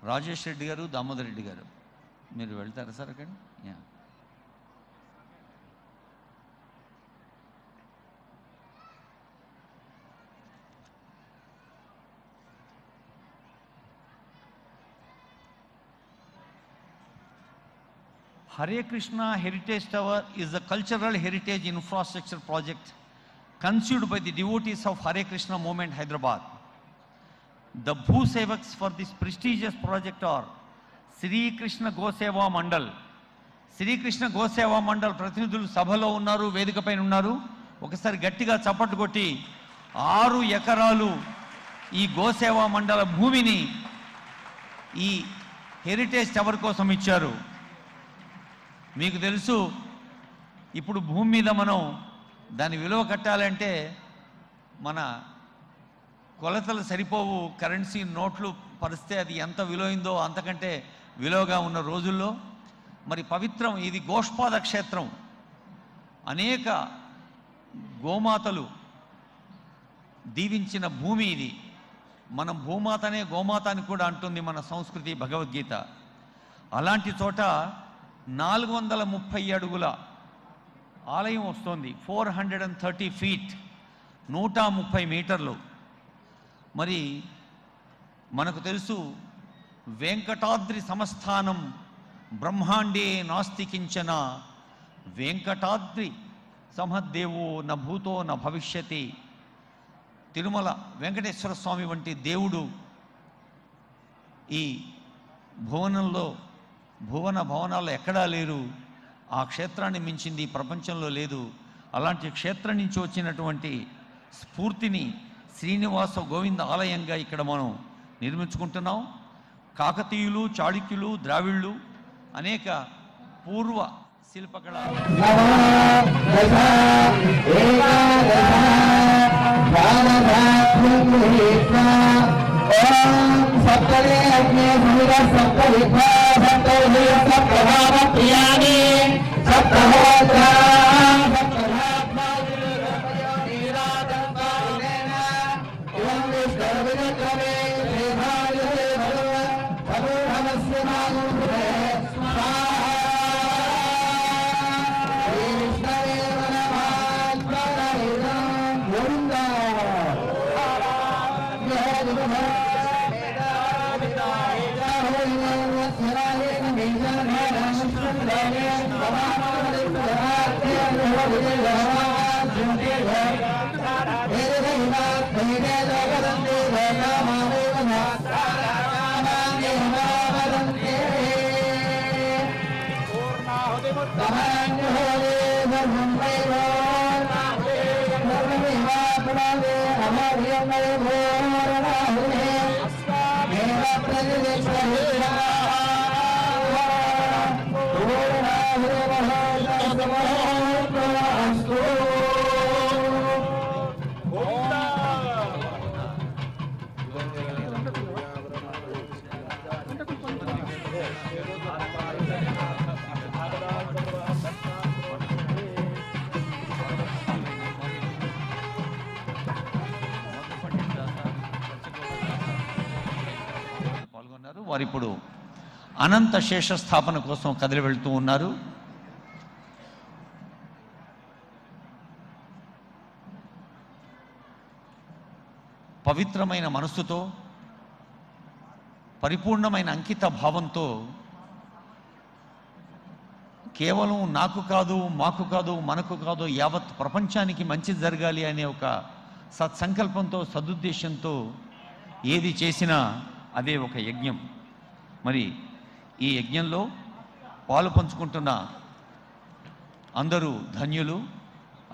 రాజేష్ రెడ్డి గారు, దామోదర్ రెడ్డి గారు మీరు వెళ్తారా సార్ అక్కడ? Yeah. Hare Krishna Heritage Tower is a cultural heritage infrastructure project conceived by the devotees of Hare Krishna movement, Hyderabad. The Bhusevaks for this prestigious project are Sri Krishna Goseva Mandal. Sri Krishna Goseva Mandal ప్రతినిధులు సభలో ఉన్నారు, వేదిక పైన ఉన్నారు. ఒకసారి గట్టిగా చప్పట్లు కొట్టి 6 ఎకరాలు ఈ గోసేవా మండల భూమిని ఈ హెరిటేజ్ టవర్ కోసం ఇచ్చారు. మీకు తెలుసు, ఇప్పుడు భూమి మీద మనం దాని విలువ కట్టాలంటే మన కొలతలు సరిపోవు. కరెన్సీ నోట్లు పరిస్తే అది ఎంత విలువైందో అంతకంటే విలువగా ఉన్న రోజుల్లో మరి పవిత్రం ఇది గోష్పాద క్షేత్రం. అనేక గోమాతలు దీవించిన భూమి ఇది. మనం భూమాతనే గోమాత అని కూడా అంటుంది మన సంస్కృతి, భగవద్గీత. అలాంటి చోట 430 అడుగుల ఆలయం వస్తుంది. 430 ఫీట్, 130 మీటర్లు. మరి మనకు తెలుసు, వెంకటాద్రి సంస్థానం బ్రహ్మాండే నాస్తి కించన, వెంకటాద్రి సమద్దేవో న భూతో న భవిష్యతి. తిరుమల వెంకటేశ్వర స్వామి వంటి దేవుడు ఈ భువనంలో భువన భవనాల్లో ఎక్కడా లేరు. ఆ క్షేత్రాన్ని మించింది ప్రపంచంలో లేదు. అలాంటి క్షేత్రం నుంచి వచ్చినటువంటి స్ఫూర్తిని శ్రీనివాస గోవింద ఆలయంగా ఇక్కడ మనం నిర్మించుకుంటున్నాం. కాకతీయులు, చాళుక్యులు, ద్రావిళ్ళు అనేక పూర్వ శిల్పకళ వారిప్పుడు అనంత శేష స్థాపన కోసం కదిలి వెళ్తూ ఉన్నారు. పవిత్రమైన మనస్సుతో, పరిపూర్ణమైన అంకిత భావంతో కేవలం నాకు కాదు, మాకు కాదు, మనకు కాదు, యావత్ ప్రపంచానికి మంచి జరగాలి అనే ఒక సత్సంకల్పంతో, సదుద్దేశంతో ఏది చేసినా అదే ఒక యజ్ఞం. మరి ఈ యజ్ఞంలో పాలు పంచుకుంటున్న అందరూ ధన్యులు.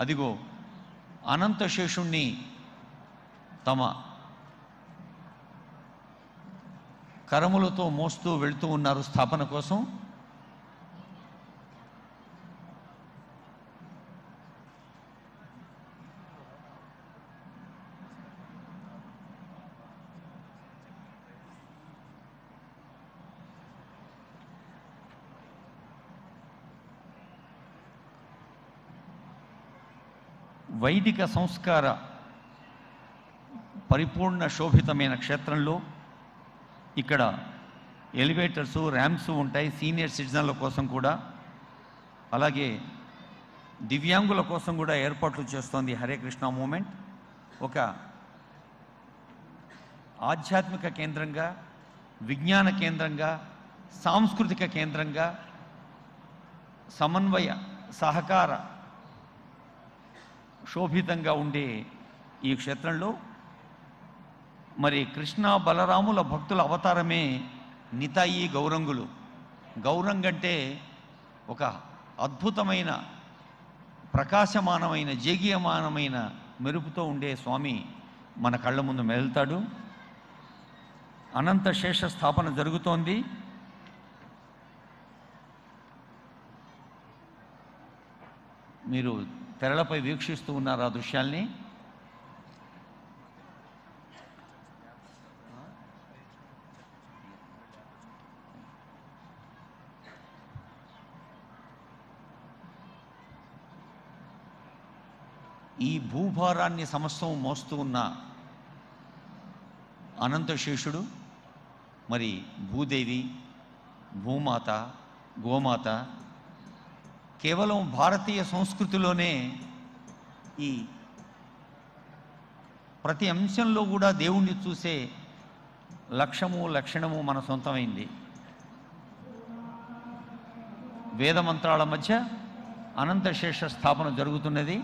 అదిగో అనంత శేషుణ్ణి తమ కరములతో మోస్తూ వెళ్తూ ఉన్నారు స్థాపన కోసం. వైదిక సంస్కార పరిపూర్ణ శోభితమైన క్షేత్రంలో ఇక్కడ ఎలివేటర్సు, ర్యాంప్స్ ఉంటాయి సీనియర్ సిటిజన్ల కోసం కూడా. అలాగే దివ్యాంగుల కోసం కూడా ఏర్పాట్లు చేస్తోంది హరే కృష్ణ మూమెంట్. ఒక ఆధ్యాత్మిక కేంద్రంగా, విజ్ఞాన కేంద్రంగా, సాంస్కృతిక కేంద్రంగా, సమన్వయ సహకార శోభితంగా ఉండే ఈ క్షేత్రంలో మరి కృష్ణ బలరాముల భక్తుల అవతారమే నితాయి గౌరంగులు. గౌరంగ్ అంటే ఒక అద్భుతమైన ప్రకాశమానమైన జేగీయమానమైన మెరుపుతో ఉండే స్వామి మన కళ్ళ ముందు మెదులుతాడు. అనంత శేష స్థాపన జరుగుతోంది. మీరు తెరలపై వీక్షిస్తూ ఉన్నారు ఆ దృశ్యాల్ని. ఈ భూభారాన్ని సమస్తం మోస్తూ ఉన్న అనంతశేషుడు, మరి భూదేవి, భూమాత, గోమాత కేవలం భారతీయ సంస్కృతిలోనే ఈ ప్రతి అంశంలో కూడా దేవుణ్ణి చూసే లక్షణము మన సొంతమైంది. వేదమంత్రాల మధ్య అనంతశేష స్థాపన జరుగుతున్నది.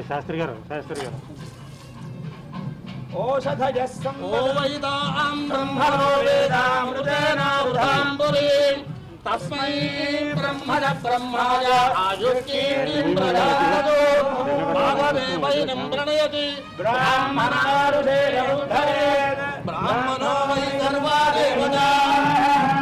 శాస్త్రి గారు తస్మై బ్రహ్మణ బ్రహ్మాయ ఆయుష్కీర్తిం ప్రదాతు భాగవే వైనం ప్రణయతి బ్రాహ్మణారుషేయోద్ధరేత్ బ్రాహ్మణో వై సర్వా దేవతా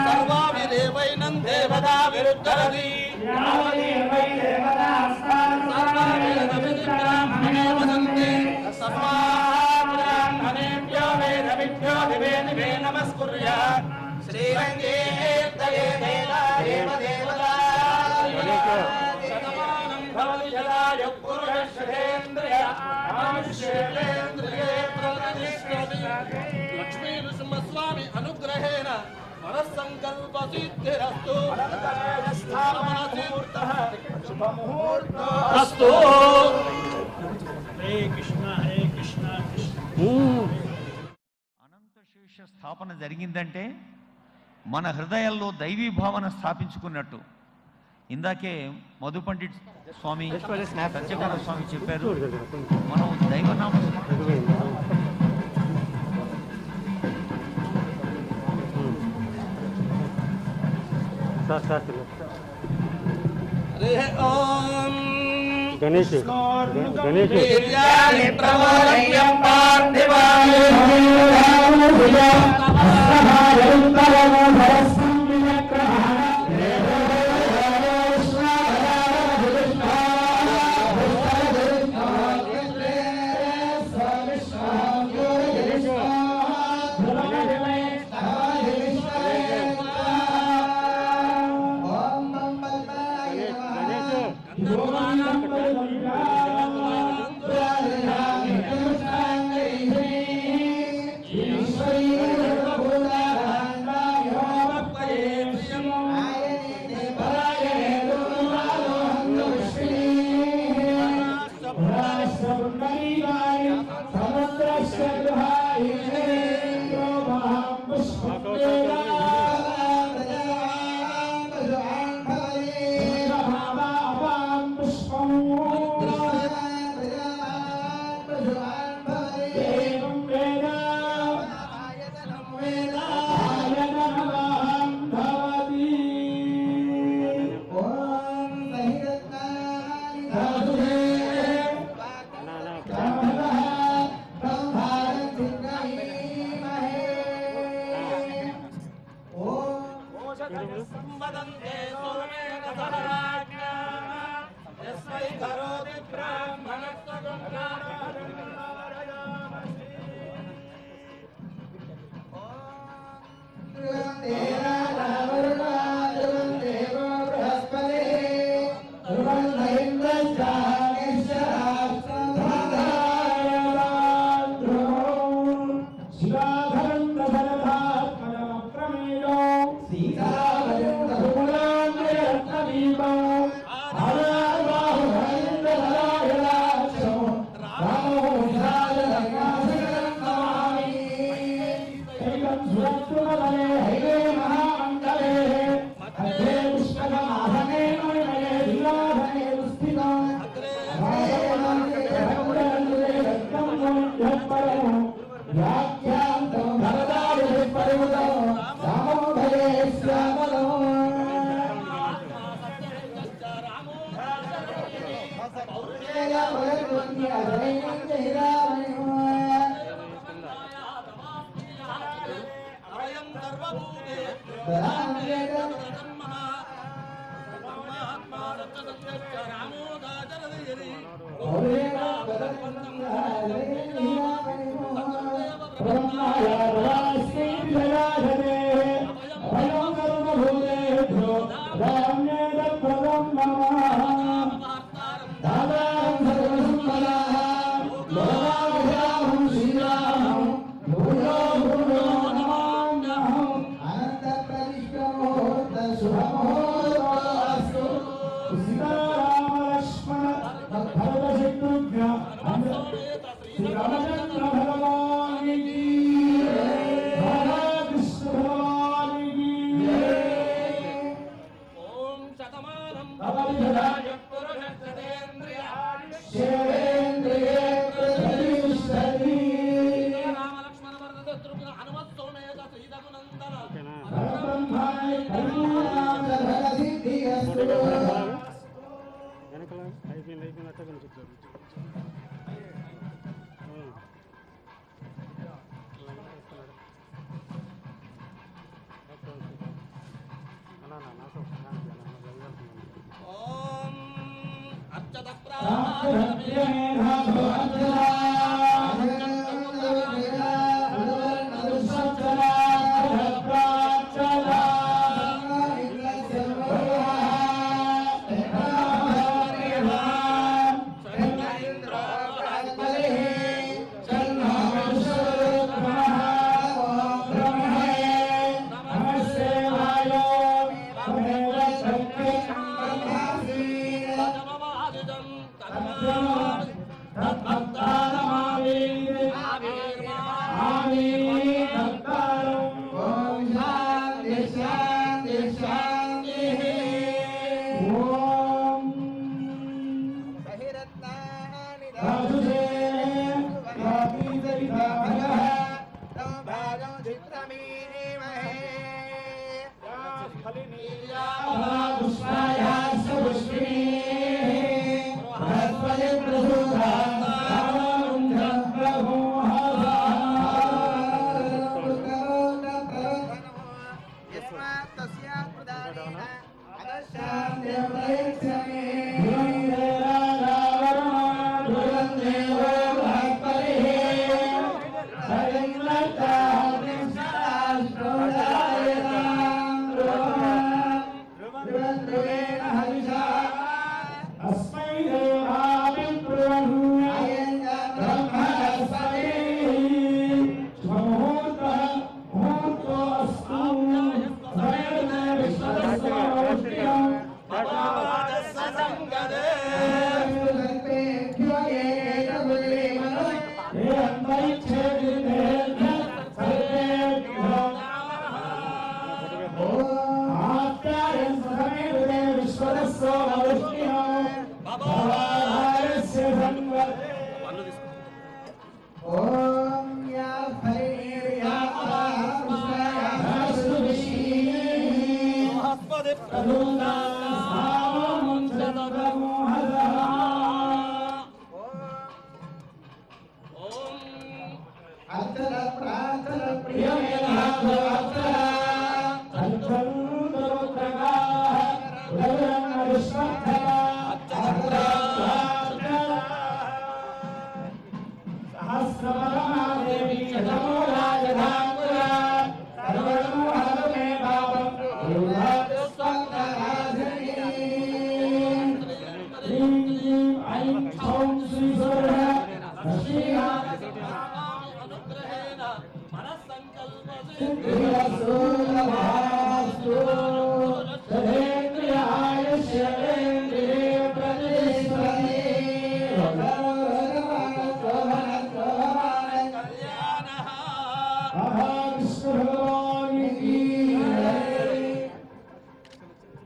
సర్వావిదేవైనం దేవతా విరుద్ధరతి యావదేవై దేవతాస్తాన్ సర్వావిదమితి బ్రాహ్మణే వదంతి తస్మాత్ బ్రాహ్మణేభ్యో వేదవిభ్యో దివే దివే నమస్కుర్యాత్ శ్రీరంగే లక్ష్మీ నృసింహస్వామి అనుగ్రహేణ మనస్సంకల్ప సిద్ధిరస్తు శుభముహూర్తస్తు. హరే కృష్ణ అనంతశేష స్థాపన జరిగిందంటే మన హృదయాల్లో దైవీ భావన స్థాపించుకున్నట్టు. ఇందాకే మధు పండిట్ స్వామి, సత్యకార స్వామి చెప్పారు, మనం దైవనామ हरे ओम गणेश गणेश वीर्याणि प्रमोदयं पार्थिवाय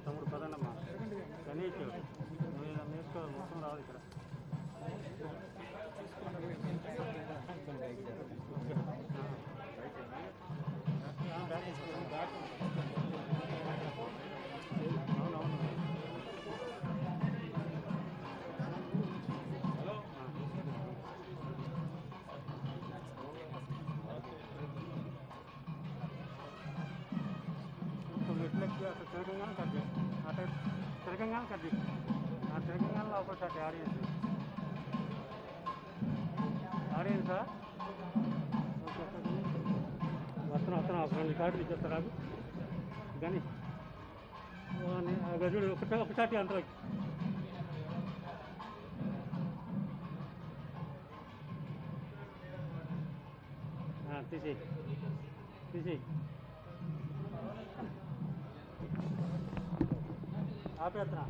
తమ్ముడు పదండమ్మా గణేష్ నువ్వు ఇలా నేర్చుకోవాలి మొత్తం రావాలి ఇక్కడ అక్కడ తిరగంగానే కట్ చేయి అటు తిరగంగానే కట్ చేయి ఆ తిరగంగానే లోపల కట్ ఆడియన్స్ ఆడియన్సా వస్తున్నా ఫ్రెండ్ కార్డు ఇచ్చేస్తా రాదు కానీ గజుడు ఒకసారి అంతలో తీసేయి ఆపేస్తున్నా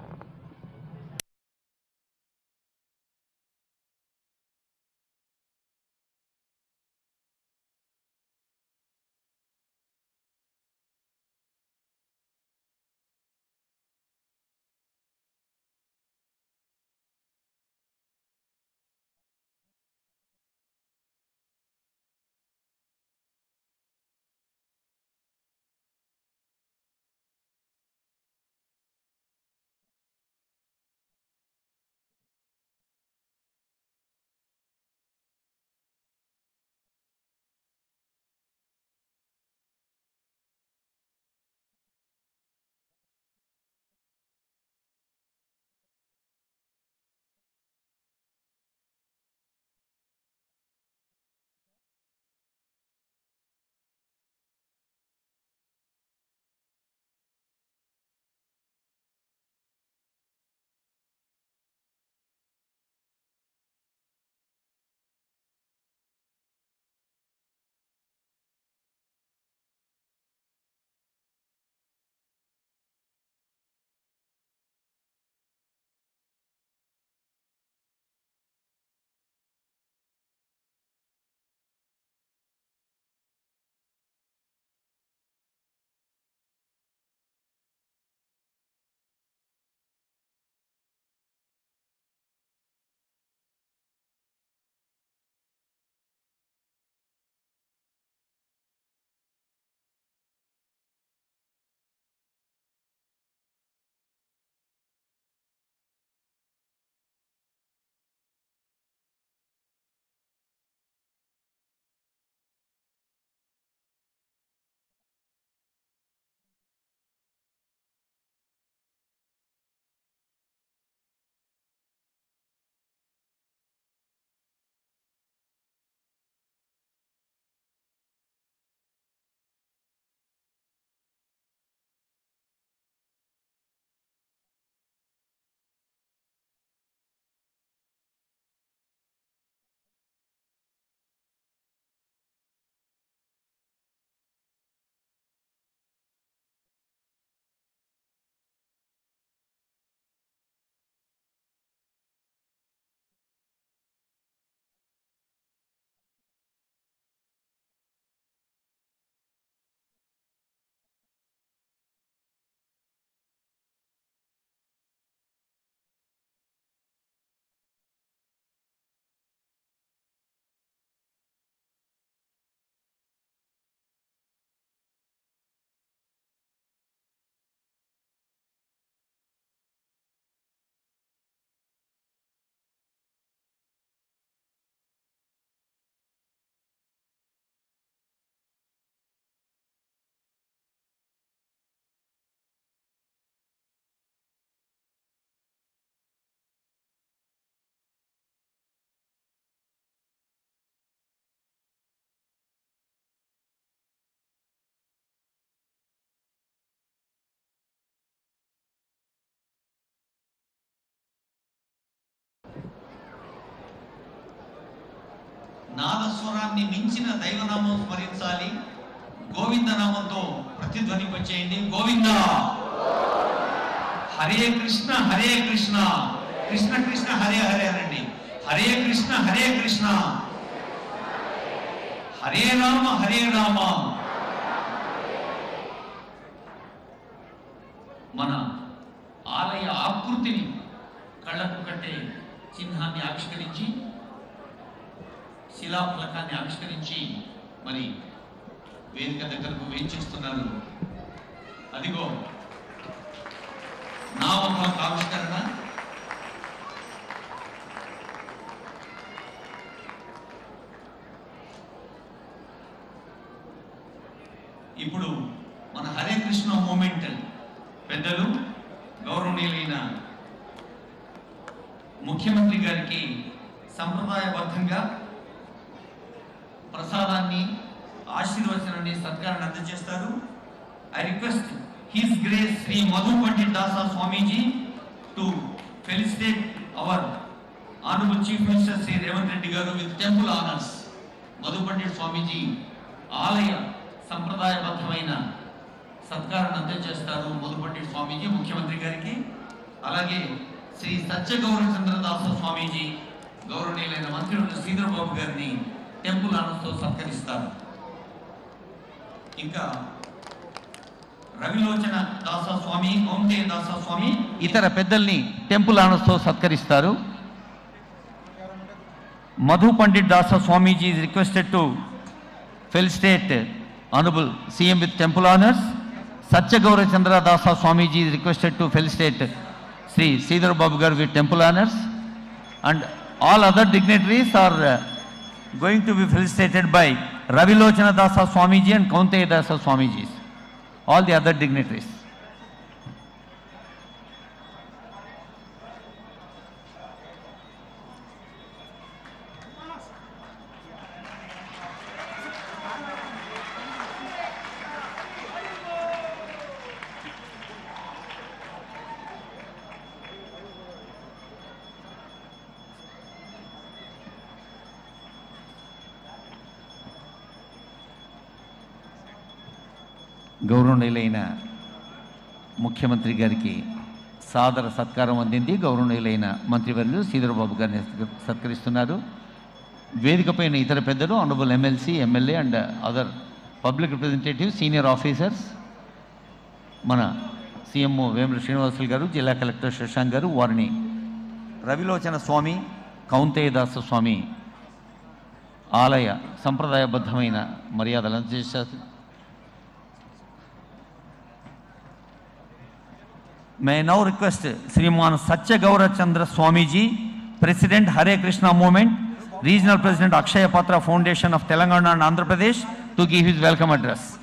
నాదస్వరాన్ని మించిన దైవనామం స్మరించాలి. గోవింద నామంతో ప్రతిధ్వనింపచేయండి. గోవింద. హరే కృష్ణ కృష్ణ కృష్ణ హరే హరే అనండి. హరే కృష్ణ హరే రామ మన ఆలయ ఆకృతిని కళ్ళకు కట్టే చిహ్నాన్ని ఆవిష్కరించి, శిలాఫలకాన్ని ఆవిష్కరించి మరి వేదిక దగ్గరకు వేయించేస్తున్నారు. అదిగో నామఫలక ఆవిష్కరణ. ఇప్పుడు మన హరే కృష్ణ మూమెంట్ పెద్దలు గౌరవనీయులైన ముఖ్యమంత్రి గారికి సంప్రదాయబద్ధంగా ప్రసాదాన్ని, ఆశీర్వచనాన్ని, సత్కారాన్ని అందజేస్తారు. I request His Grace Shri Madhu Pandit Dasa Swamiji to felicitate our honourable chief minister Shri Revanth Reddy garu with temple honours. Madhu Pandit Swamiji ఆలయ సంప్రదాయబద్ధమైన సత్కారాన్ని అందజేస్తారు మధు పండిట్ స్వామీజీ ముఖ్యమంత్రి గారికి. అలాగే శ్రీ సత్య గౌరచంద్రదాస స్వామీజీ గౌరవనీయులైన మంత్రులు శ్రీధర్ బాబు గారిని టెంపుల్ ఆనర్స్తో సత్కరిస్తారు. ఇంకా రవిలోచన దాస స్వామి, కౌంటే దాస స్వామి ఇతర పెద్దల్ని temple ఆనర్స్తో సత్కరిస్తారు. Madhu Pandit Dasa Swamiji is requested to felicitate Honorable CM with temple honors. Satya Gaura Chandra Dasa Swamiji is requested to felicitate Sri Sridhar Babu Garu with temple honors, and all other dignitaries are going to be felicitated by Ravilochana Dasa Swamiji and Kaunteya Dasa Swamiji. All the other dignitaries. గౌరవనీయులైన ముఖ్యమంత్రి గారికి సాదర సత్కారం అందింది. గౌరవనీయులైన మంత్రివర్యులు శ్రీధర్ బాబు గారిని సత్కరిస్తున్నారు. వేదికపైన ఇతర పెద్దలు honourable MLC, MLA and other public representative, senior officers, మన సీఎంఓ వేముల శ్రీనివాసులు గారు, జిల్లా కలెక్టర్ శశాంక్ గారు, వారిని రవిలోచన స్వామి, కౌంతేయదాస స్వామి ఆలయ సంప్రదాయబద్ధమైన మర్యాదలు అందజేశారు. May I now request Sriman Satya Gaura Chandra Swamiji, President Hare Krishna Movement, Regional President Akshaya Patra Foundation of Telangana and Andhra Pradesh, to give his welcome address.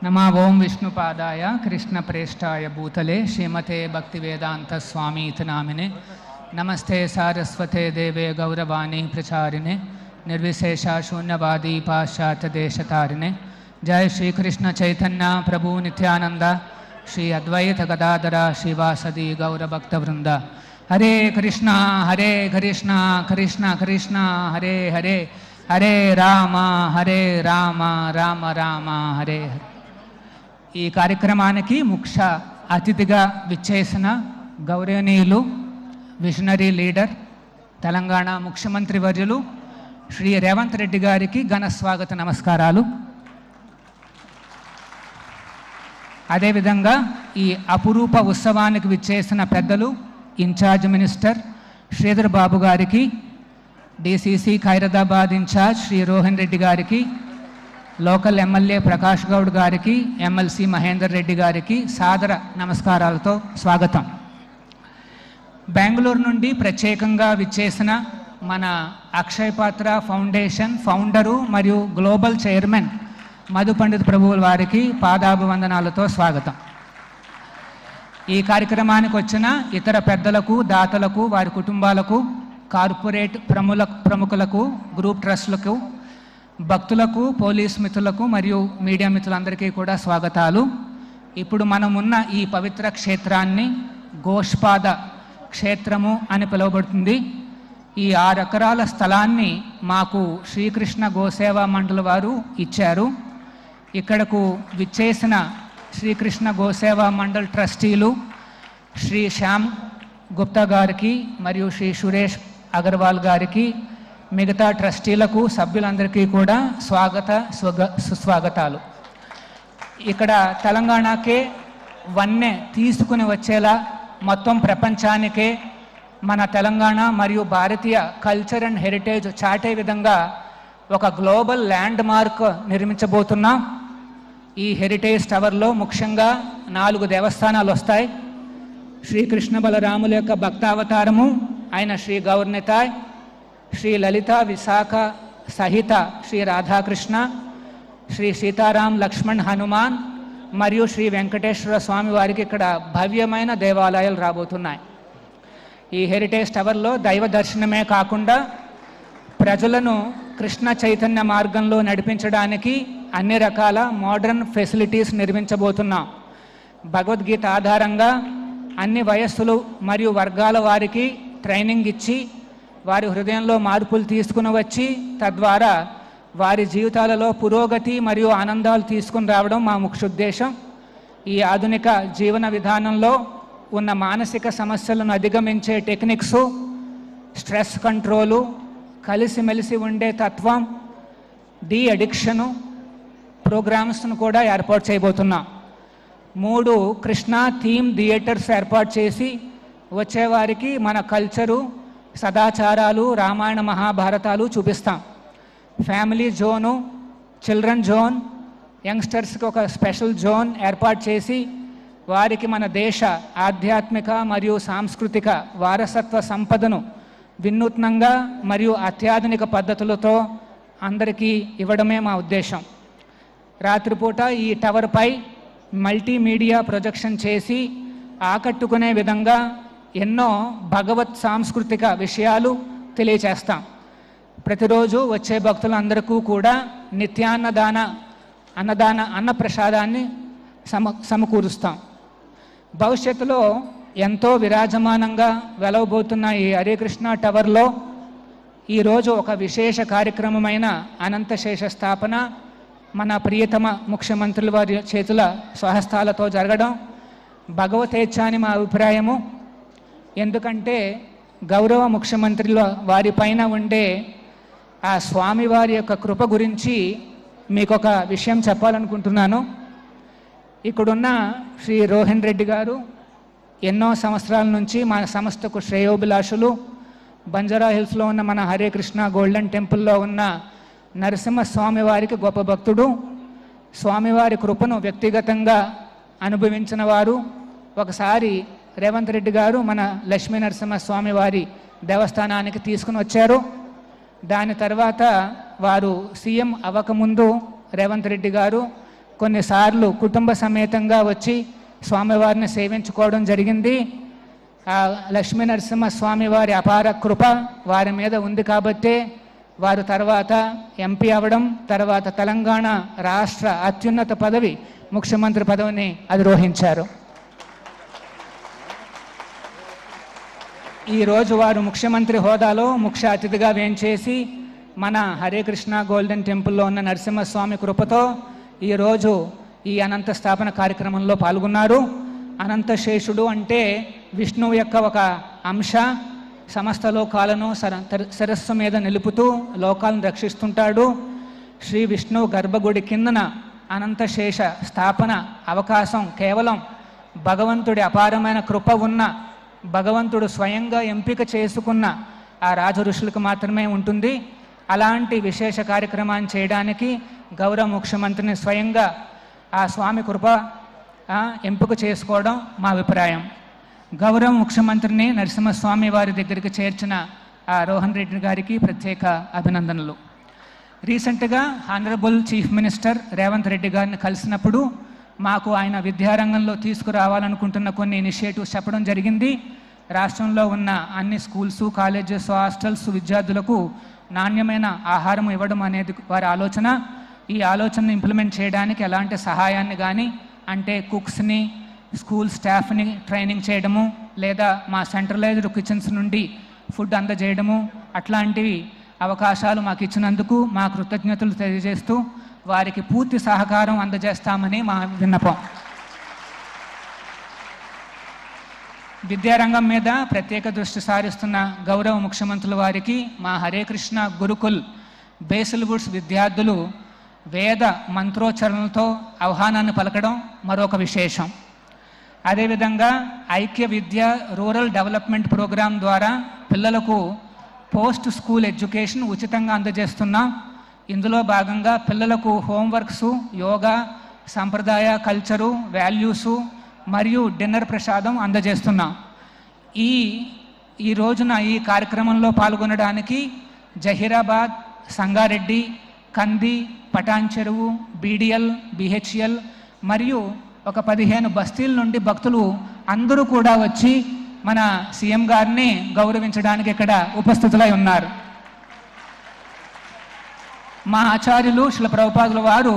Nama Om Vishnupadaya Krishna Preshtaya Bhutale Srimate Bhaktivedanta Swami Namine Namaste Saraswate Deve Gauravani Pracharine निर्विशेषा शून्यवादी पाश्चात्य देशतारिणे. जय श्री कृष्ण चैतन्य प्रभु नित्यानंद, श्री अद्वैत गदाधर श्रीवासदि गौर भक्त वृंद. हरे कृष्णा कृष्ण कृष्ण हरे हरे, हरे राम राम राम हरे हरे. ఈ కార్యక్రమానికి ముఖ్య అతిథిగా విచ్చేసిన గౌరవనీయులు విజనరీ లీడర్ తెలంగాణ ముఖ్యమంత్రి వర్యులు శ్రీ రేవంత్ రెడ్డి గారికి ఘన స్వాగత నమస్కారాలు. అదేవిధంగా ఈ అపురూప ఉత్సవానికి విచ్చేసిన పెద్దలు ఇన్ఛార్జ్ మినిస్టర్ శ్రీధర్ బాబు గారికి, డిసిసి ఖైరదాబాద్ ఇన్ఛార్జ్ శ్రీ రోహన్ రెడ్డి గారికి, లోకల్ ఎమ్మెల్యే ప్రకాష్ గౌడ్ గారికి, ఎమ్మెల్సీ మహేందర్ రెడ్డి గారికి సాదర నమస్కారాలతో స్వాగతం. బెంగళూరు నుండి ప్రత్యేకంగా విచ్చేసిన మన అక్షయ పాత్ర ఫౌండేషన్ ఫౌండరు మరియు గ్లోబల్ చైర్మన్ మధు పండిత్ ప్రభువుల వారికి పాదాభివందనాలతో స్వాగతం. ఈ కార్యక్రమానికి వచ్చిన ఇతర పెద్దలకు, దాతలకు, వారి కుటుంబాలకు, కార్పొరేట్ ప్రముఖులకు, గ్రూప్ ట్రస్టులకు, భక్తులకు, పోలీస్ మిత్రులకు మరియు మీడియా మిత్రులందరికీ కూడా స్వాగతాలు. ఇప్పుడు మనమున్న ఈ పవిత్ర క్షేత్రాన్ని గోష్పాద క్షేత్రము అని పిలువబడుతుంది. ఈ 6 ఎకరాల స్థలాన్ని మాకు శ్రీకృష్ణ గోసేవా మండలి వారు ఇచ్చారు. ఇక్కడకు విచ్చేసిన శ్రీకృష్ణ గోసేవా మండల్ ట్రస్టీలు శ్రీ శ్యామ్ గుప్తా గారికి మరియు శ్రీ సురేష్ అగర్వాల్ గారికి, మిగతా ట్రస్టీలకు, సభ్యులందరికీ కూడా సుస్వాగతాలు. ఇక్కడ తెలంగాణకే వన్నె తీసుకుని వచ్చేలా మొత్తం ప్రపంచానికే మన తెలంగాణ మరియు భారతీయ కల్చర్ అండ్ హెరిటేజ్ చాటే విధంగా ఒక గ్లోబల్ ల్యాండ్ మార్క్ నిర్మించబోతున్నాం. ఈ హెరిటేజ్ టవర్లో ముఖ్యంగా 4 దేవస్థానాలు వస్తాయి. శ్రీకృష్ణ బలరాముల యొక్క భక్తావతారము అయిన శ్రీ గౌర్నితాయ్, శ్రీ లలిత విశాఖ సహిత శ్రీ రాధాకృష్ణ, శ్రీ సీతారాం లక్ష్మణ్ హనుమాన్ మరియు శ్రీ వెంకటేశ్వర స్వామి వారికి ఇక్కడ భవ్యమైన దేవాలయాలు రాబోతున్నాయి. ఈ హెరిటేజ్ టవర్లో దైవ దర్శనమే కాకుండా ప్రజలను కృష్ణ చైతన్య మార్గంలో నడిపించడానికి అన్ని రకాల మోడర్న్ ఫెసిలిటీస్ నిర్మించబోతున్నాం. భగవద్గీత ఆధారంగా అన్ని వయస్సులు మరియు వర్గాల వారికి ట్రైనింగ్ ఇచ్చి వారి హృదయంలో మార్పులు తీసుకుని వచ్చి తద్వారా వారి జీవితాలలో పురోగతి మరియు ఆనందాలు తీసుకుని రావడం మా ముఖ్య ఉద్దేశం. ఈ ఆధునిక జీవన విధానంలో ఉన్న మానసిక సమస్యలను అధిగమించే టెక్నిక్స్, స్ట్రెస్ కంట్రోలు, కలిసిమెలిసి ఉండే తత్వం, డీ అడిక్షను ప్రోగ్రామ్స్ను కూడా ఏర్పాటు చేయబోతున్నాం. 3 కృష్ణా థీమ్ థియేటర్స్ ఏర్పాటు చేసి వచ్చేవారికి మన కల్చరు, సదాచారాలు, రామాయణ మహాభారతాలు చూపిస్తాం. ఫ్యామిలీ జోను, చిల్డ్రన్ జోన్, యంగ్స్టర్స్కి ఒక స్పెషల్ జోన్ ఏర్పాటు చేసి వారికి మన దేశ ఆధ్యాత్మిక మరియు సాంస్కృతిక వారసత్వ సంపదను వినూత్నంగా మరియు అత్యాధునిక పద్ధతులతో అందరికీ ఇవ్వడమే మా ఉద్దేశం. రాత్రిపూట ఈ టవర్పై మల్టీమీడియా ప్రొజెక్షన్ చేసి ఆకట్టుకునే విధంగా ఎన్నో భగవత్ సాంస్కృతిక విషయాలు తెలియచేస్తాం. ప్రతిరోజు వచ్చే భక్తులందరికీ కూడా అన్నప్రసాదాన్ని సమకూరుస్తాం. భవిష్యత్తులో ఎంతో విరాజమానంగా వెలవబోతున్న ఈ హరే కృష్ణ టవర్లో ఈరోజు ఒక విశేష కార్యక్రమమైన అనంతశేష స్థాపన మన ప్రియతమ ముఖ్యమంత్రుల వారి చేతుల స్వహస్తాలతో జరగడం భగవతేచ్ఛ అని మా అభిప్రాయము. ఎందుకంటే గౌరవ ముఖ్యమంత్రుల వారిపైన ఉండే ఆ స్వామివారి యొక్క కృప గురించి మీకు ఒక విషయం చెప్పాలనుకుంటున్నాను. ఇక్కడున్న శ్రీ రోహన్ రెడ్డి గారు ఎన్నో సంవత్సరాల నుంచి మన సంస్థకు శ్రేయోభిలాషులు. బంజారా హిల్స్లో ఉన్న మన హరే కృష్ణ గోల్డెన్ టెంపుల్లో ఉన్న నరసింహస్వామి వారికి గొప్ప భక్తుడు. స్వామివారి కృపను వ్యక్తిగతంగా అనుభవించిన వారు. ఒకసారి రేవంత్ రెడ్డి గారు మన లక్ష్మీ నరసింహస్వామి వారి దేవస్థానానికి తీసుకుని వచ్చారు. దాని తర్వాత వారు సీఎం అవ్వకముందు రేవంత్ రెడ్డి గారు కొన్నిసార్లు కుటుంబ సమేతంగా వచ్చి స్వామివారిని సేవించుకోవడం జరిగింది. ఆ లక్ష్మీ నరసింహస్వామి వారి అపార కృప వారి మీద ఉంది కాబట్టే వారు తర్వాత ఎంపీ అవ్వడం, తర్వాత తెలంగాణ రాష్ట్ర అత్యున్నత పదవి ముఖ్యమంత్రి పదవిని అధిరోహించారు. ఈరోజు వారు ముఖ్యమంత్రి హోదాలో ముఖ్య అతిథిగా వేంచేసి మన హరే కృష్ణ గోల్డెన్ టెంపుల్లో ఉన్న నరసింహస్వామి కృపతో ఈరోజు ఈ అనంత స్థాపన కార్యక్రమంలో పాల్గొన్నారు. అనంతశేషుడు అంటే విష్ణువు యొక్క ఒక అంశ. సమస్త లోకాలను శిరస్సు మీద నిలుపుతూ లోకాలను రక్షిస్తుంటాడు. శ్రీ విష్ణు గర్భగుడి కిందన అనంతశేష స్థాపన అవకాశం కేవలం భగవంతుడి అపారమైన కృప ఉన్న, భగవంతుడు స్వయంగా ఎంపిక చేసుకున్న ఆ రాజ ఋషులకు మాత్రమే ఉంటుంది. అలాంటి విశేష కార్యక్రమాన్ని చేయడానికి గౌరవ ముఖ్యమంత్రిని స్వయంగా ఆ స్వామి కృప ఎంపిక చేసుకోవడం మా అభిప్రాయం. గౌరవ ముఖ్యమంత్రిని నరసింహస్వామి వారి దగ్గరికి చేర్చిన ఆ రోహన్ రెడ్డి గారికి ప్రత్యేక అభినందనలు. రీసెంట్గా honourable chief minister Revanth Reddy గారిని కలిసినప్పుడు మాకు ఆయన విద్యారంగంలో తీసుకురావాలనుకుంటున్న కొన్ని ఇనిషియేటివ్స్ చెప్పడం జరిగింది. రాష్ట్రంలో ఉన్న అన్ని స్కూల్స్, కాలేజెస్, హాస్టల్స్ విద్యార్థులకు నాణ్యమైన ఆహారం ఇవ్వడం అనేది వారి ఆలోచన. ఈ ఆలోచనను ఇంప్లిమెంట్ చేయడానికి ఎలాంటి సహాయాన్ని కానీ అంటే కుక్స్ని, స్కూల్ స్టాఫ్ని ట్రైనింగ్ చేయడము, లేదా మా సెంట్రలైజ్డ్ కిచెన్స్ నుండి ఫుడ్ అందజేయడము, అట్లాంటివి అవకాశాలు మాకు ఇచ్చినందుకు మా కృతజ్ఞతలు తెలియజేస్తూ వారికి పూర్తి సహకారం అందజేస్తామని మా విన్నపం. విద్యారంగం మీద ప్రత్యేక దృష్టి సారిస్తున్న గౌరవ ముఖ్యమంత్రుల వారికి మా హరే కృష్ణ గురుకుల్ బేసిల్వుడ్స్ విద్యార్థులు వేద మంత్రోచ్చరణలతో ఆహ్వానాన్ని పలకడం మరొక విశేషం. అదేవిధంగా ఐక్య విద్య రూరల్ డెవలప్మెంట్ ప్రోగ్రాం ద్వారా పిల్లలకు పోస్ట్ స్కూల్ ఎడ్యుకేషన్ ఉచితంగా అందజేస్తున్నాం. ఇందులో భాగంగా పిల్లలకు హోంవర్క్సు, యోగా, సంప్రదాయ కల్చరు, వాల్యూసు మరియు డిన్నర్ ప్రసాదం అందజేస్తున్నాం. ఈ రోజున ఈ కార్యక్రమంలో పాల్గొనడానికి జహీరాబాద్, సంగారెడ్డి, కంది, పటాన్ చెరువు, బీడిఎల్, బిహెచ్ఎల్ మరియు ఒక 15 బస్తీల నుండి భక్తులు అందరూ కూడా వచ్చి మన సీఎం గారిని గౌరవించడానికి ఇక్కడ ఉపస్థితులై ఉన్నారు. మా ఆచార్యులు శ్రీల ప్రభుపాదుల వారు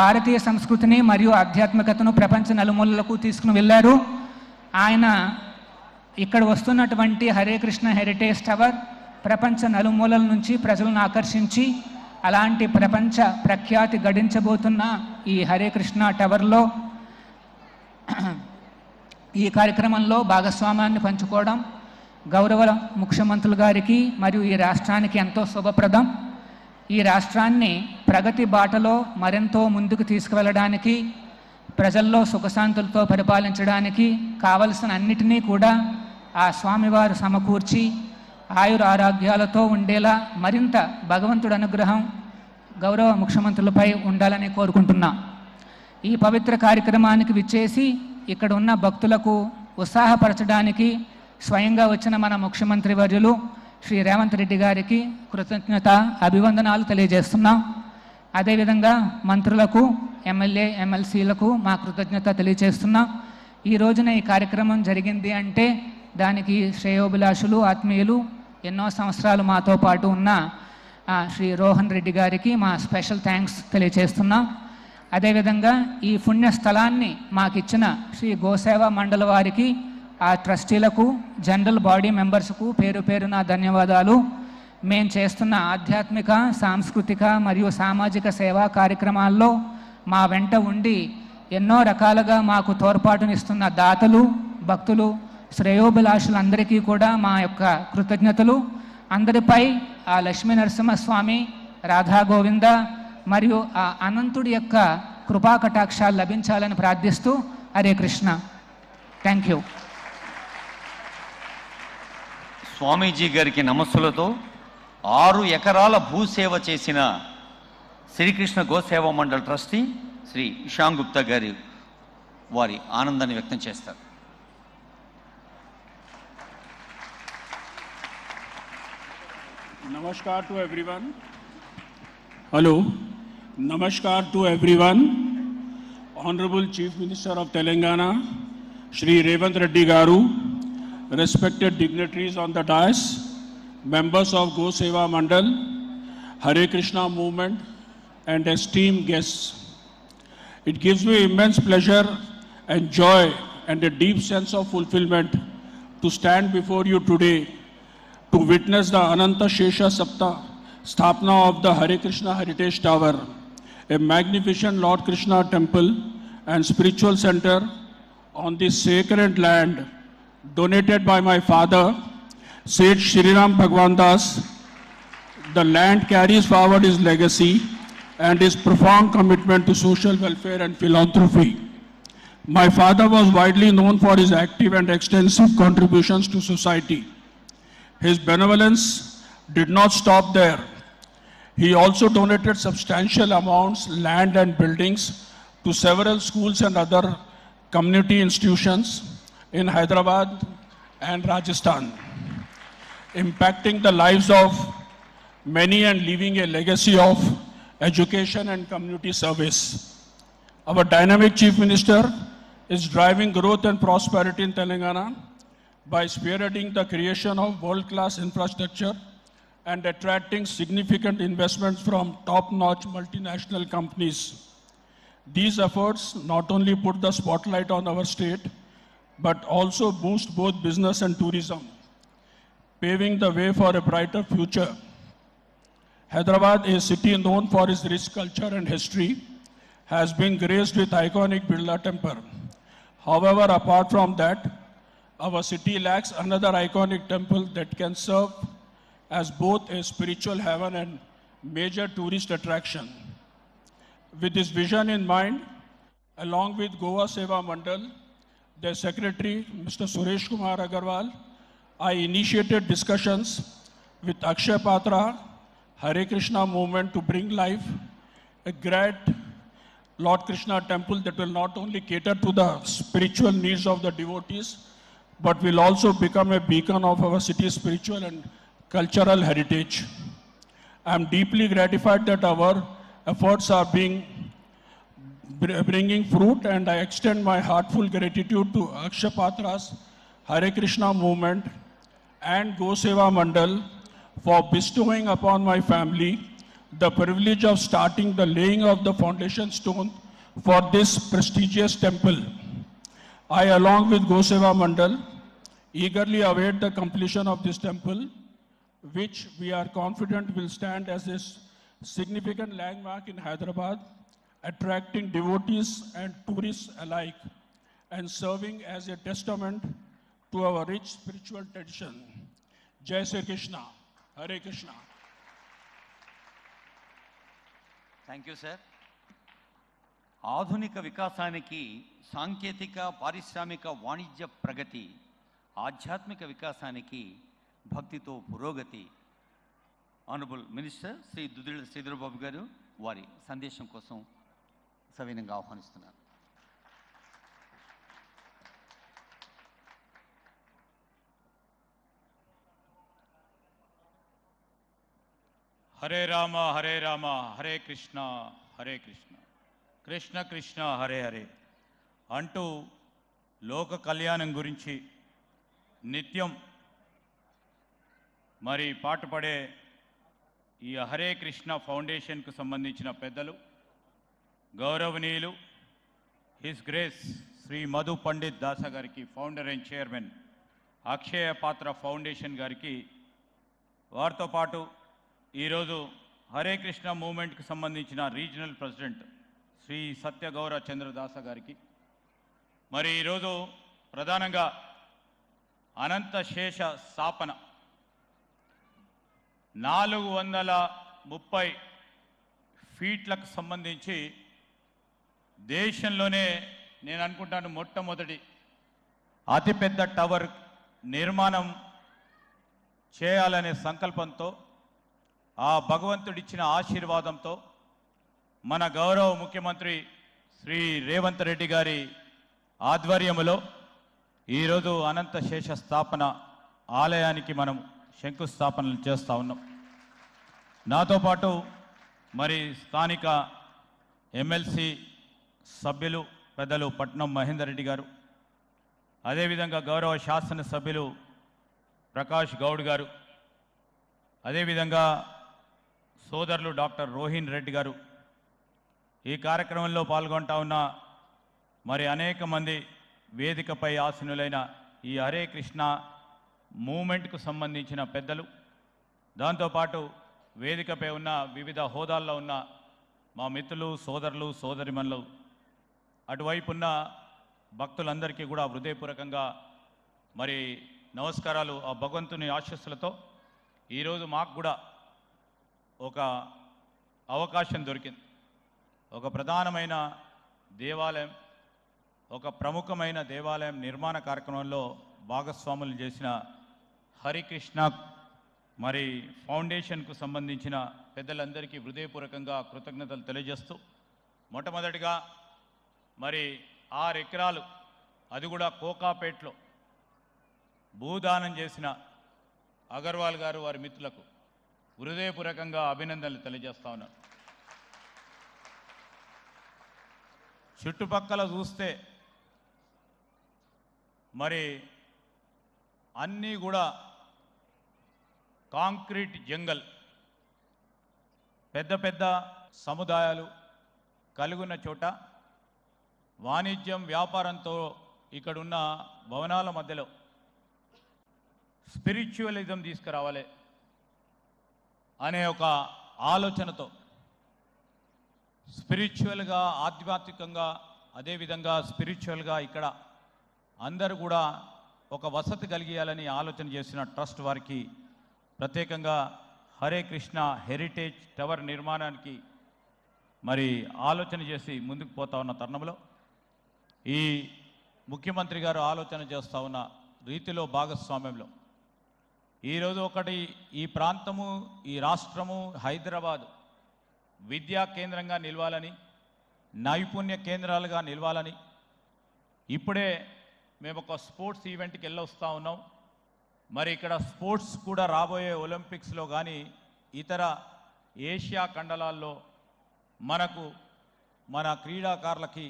భారతీయ సంస్కృతిని మరియు ఆధ్యాత్మికతను ప్రపంచ నలుమూలలకు తీసుకుని వెళ్ళారు. ఆయన ఇక్కడ వస్తున్నటువంటి హరే కృష్ణ హెరిటేజ్ టవర్ ప్రపంచ నలుమూలల నుంచి ప్రజలను ఆకర్షించి అలాంటి ప్రపంచ ప్రఖ్యాతి గడించబోతున్న ఈ హరే కృష్ణ టవర్లో ఈ కార్యక్రమంలో భాగస్వామ్యాన్ని పంచుకోవడం గౌరవ ముఖ్యమంత్రులు గారికి మరియు ఈ రాష్ట్రానికి ఎంతో శుభప్రదం. ఈ రాష్ట్రాన్ని ప్రగతి బాటలో మరెంతో ముందుకు తీసుకువెళ్ళడానికి, ప్రజల్లో సుఖశాంతులతో పరిపాలించడానికి కావలసిన అన్నిటినీ కూడా ఆ స్వామివారు సమకూర్చి ఆయుర ఆరోగ్యాలతో ఉండేలా మరింత భగవంతుడి అనుగ్రహం గౌరవ ముఖ్యమంత్రులపై ఉండాలని కోరుకుంటున్నాం. ఈ పవిత్ర కార్యక్రమానికి విచ్చేసి ఇక్కడ ఉన్న భక్తులకు ఉత్సాహపరచడానికి స్వయంగా వచ్చిన మన ముఖ్యమంత్రి వర్యులు శ్రీ రేవంత్ రెడ్డి గారికి కృతజ్ఞత అభివందనాలు తెలియజేస్తున్నాం. అదేవిధంగా మంత్రులకు, ఎమ్మెల్యే, ఎమ్మెల్సీలకు మా కృతజ్ఞత తెలియజేస్తున్నాం. ఈ రోజున ఈ కార్యక్రమం జరిగింది అంటే దానికి శ్రేయోభిలాషులు, ఆత్మీయులు, ఎన్నో సంవత్సరాలు మాతో పాటు ఉన్న శ్రీ రోహన్ రెడ్డి గారికి మా స్పెషల్ థ్యాంక్స్ తెలియజేస్తున్నాం. అదేవిధంగా ఈ పుణ్యస్థలాన్ని మాకిచ్చిన శ్రీ గోసేవ మండలి వారికి, ఆ ట్రస్టీలకు, జనరల్ బాడీ మెంబర్స్కు పేరు పేరున ధన్యవాదాలు. మేము చేస్తున్న ఆధ్యాత్మిక, సాంస్కృతిక మరియు సామాజిక సేవా కార్యక్రమాల్లో మా వెంట ఉండి ఎన్నో రకాలుగా మాకు తోడ్పాటునిస్తున్న దాతలు, భక్తులు, శ్రేయోభిలాషులందరికీ కూడా మా యొక్క కృతజ్ఞతలు. అందరిపై ఆ లక్ష్మీ నరసింహస్వామి, రాధా గోవింద మరియు ఆ అనంతుడి యొక్క కృపా కటాక్షాలు లభించాలని ప్రార్థిస్తూ హరే కృష్ణ. Thank you. స్వామీజీ గారికి నమస్సులతో 6 ఎకరాల భూసేవ చేసిన శ్రీకృష్ణ గోసేవ మండల్ ట్రస్టీ శ్రీ ఇషాన్ గుప్తా గారి వారి ఆనందాన్ని వ్యక్తం చేస్తారు. Namaskar to everyone. Hello. Namaskar to everyone. Honorable Chief Minister of Telangana, Shri Revanth Reddy Garu, respected dignitaries on the dais, members of Go Seva Mandal, Hare Krishna movement, and esteemed guests. It gives me immense pleasure and joy and a deep sense of fulfillment to stand before you today to witness the Ananta Shesha Sapta Sthapna of the Hare Krishna Heritage Tower, a magnificent Lord Krishna temple and spiritual center on this sacred land donated by my father, Seth Shriram Bhagwan Das. The land carries forward his legacy and his profound commitment to social welfare and philanthropy. My father was widely known for his active and extensive contributions to society. His benevolence did not stop there. He also donated substantial amounts, land and buildings to several schools and other community institutions in Hyderabad and Rajasthan, impacting the lives of many and leaving a legacy of education and community service. Our dynamic Chief Minister is driving growth and prosperity in Telangana by spearheading the creation of world-class infrastructure and attracting significant investments from top-notch multinational companies. These efforts not only put the spotlight on our state, but also boost both business and tourism, paving the way for a brighter future. Hyderabad, a city known for its rich culture and history, has been graced with iconic Birla Temple. However, apart from that, our city lacks another iconic temple that can serve as both a spiritual haven and major tourist attraction. With this vision in mind, along with Goa Seva Mandal, their secretary, Mr. Suresh Kumar Agarwal, I initiated discussions with Akshay Patra, Hare Krishna movement to bring life a great Lord Krishna temple that will not only cater to the spiritual needs of the devotees, but will also become a beacon of our city's spiritual and cultural heritage. I am deeply gratified that our efforts are bringing fruit, and I extend my heartful gratitude to Akshay Patra's Hare Krishna movement and Go Seva Mandal for bestowing upon my family the privilege of starting the laying of the foundation stone for this prestigious temple. I, along with Go Seva Mandal, eagerly await the completion of this temple, which we are confident will stand as a significant landmark in Hyderabad, attracting devotees and tourists alike, and serving as a testament to our rich spiritual tradition. Jai Sri Krishna, Hare Krishna. Thank you sir. ఆధునిక వికాసానికి సాంకేతిక, పారిశ్రామిక, వాణిజ్య ప్రగతి, ఆధ్యాత్మిక వికాసానికి భక్తితో పురోగతి. Honourable minister Shri Duddilla Sridhar Babu గారు వారి సందేశం కోసం సవినంగా ఆహ్వానిస్తున్నారు. హరే రామ హరే కృష్ణ కృష్ణ కృష్ణ హరే హరే అంటూ లోక కళ్యాణం గురించి నిత్యం మరి పాటుపడే ఈ హరే కృష్ణ ఫౌండేషన్కు సంబంధించిన పెద్దలు, గౌరవనీయులు హిస్ గ్రేస్ శ్రీ మధు పండిత్ దాస గారికి, ఫౌండర్ అండ్ చైర్మన్ అక్షయ పాత్ర ఫౌండేషన్ గారికి, వారితో పాటు ఈరోజు హరే కృష్ణ మూవ్మెంట్కి సంబంధించిన రీజనల్ ప్రెసిడెంట్ శ్రీ సత్యగౌర చంద్రదాస గారికి, మరి ఈరోజు ప్రధానంగా అనంత శేష స్థాపన 430 ఫీట్లకు సంబంధించి దేశంలోనే నేను అనుకుంటాను మొట్టమొదటి అతిపెద్ద టవర్ నిర్మాణం చేయాలనే సంకల్పంతో, ఆ భగవంతుడిచ్చిన ఆశీర్వాదంతో మన గౌరవ ముఖ్యమంత్రి శ్రీ రేవంత్ రెడ్డి గారి ఆధ్వర్యంలో ఈరోజు అనంత శేష స్థాపన ఆలయానికి మనం శంకుస్థాపనలు చేస్తూ ఉన్నాం. నాతో పాటు మరి స్థానిక ఎమ్మెల్సీ సభ్యులు పెద్దలు పట్నం మహేందర్ రెడ్డి గారు, అదేవిధంగా గౌరవ శాసనసభ్యులు ప్రకాష్ గౌడ్ గారు, అదేవిధంగా సోదరులు డాక్టర్ రోహిన్ రెడ్డి గారు, ఈ కార్యక్రమంలో పాల్గొంటా ఉన్న మరి అనేక మంది వేదికపై ఆసీనులైన ఈ హరే కృష్ణ మూమెంట్కు సంబంధించిన పెద్దలు, దాంతోపాటు వేదికపై ఉన్న వివిధ హోదాల్లో ఉన్న మా మిత్రులు, సోదరులు, సోదరిమణులు, అటువైపు ఉన్న భక్తులందరికీ కూడా హృదయపూర్వకంగా మరి నమస్కారాలు. ఆ భగవంతుని ఆశీస్సులతో ఈరోజు మాకు కూడా ఒక అవకాశం దొరికింది. ఒక ప్రధానమైన దేవాలయం, ఒక ప్రముఖమైన దేవాలయం నిర్మాణ కార్యక్రమంలో భాగస్వాములు చేసిన హరికృష్ణ మరి ఫౌండేషన్కు సంబంధించిన పెద్దలందరికీ హృదయపూర్వకంగా కృతజ్ఞతలు తెలియజేస్తూ, మొట్టమొదటిగా మరి 6 ఎకరాలు, అది కూడా కోకాపేట్లో భూదానం చేసిన అగర్వాల్ గారు వారి మిత్రులకు హృదయపూర్వకంగా అభినందనలు తెలియజేస్తా ఉన్నారు. చుట్టుపక్కల చూస్తే మరి అన్నీ కూడా కాంక్రీట్ జంగల్, పెద్ద పెద్ద సముదాయాలు కలుగున్న చోట వాణిజ్యం వ్యాపారంతో ఇక్కడున్న భవనాల మధ్యలో స్పిరిచువలిజం తీసుకురావాలి అనే ఒక ఆలోచనతో స్పిరిచువల్గా ఆధ్యాత్మికంగా అదేవిధంగా స్పిరిచువల్గా ఇక్కడ అందరూ కూడా ఒక వసతి కలిగియాలని ఆలోచన చేసిన ట్రస్ట్ వారికి ప్రత్యేకంగా హరే కృష్ణ హెరిటేజ్ టవర్ నిర్మాణానికి మరి ఆలోచన చేసి ముందుకు పోతా ఉన్న తరుణంలో ఈ ముఖ్యమంత్రి గారు ఆలోచన చేస్తూ ఉన్న రీతిలో భాగస్వామ్యంలో ఈరోజు ఒకటి ఈ ప్రాంతము ఈ రాష్ట్రము హైదరాబాద్ విద్యా కేంద్రంగా నిలవాలని నైపుణ్య కేంద్రాలుగా నిలవాలని ఇప్పుడే మేము ఒక స్పోర్ట్స్ ఈవెంట్కి వెళ్ళొస్తూ ఉన్నాం. మరి ఇక్కడ స్పోర్ట్స్ కూడా రాబోయే ఒలింపిక్స్లో కానీ ఇతర ఏషియా ఖండాలలో మనకు మన క్రీడాకారులకి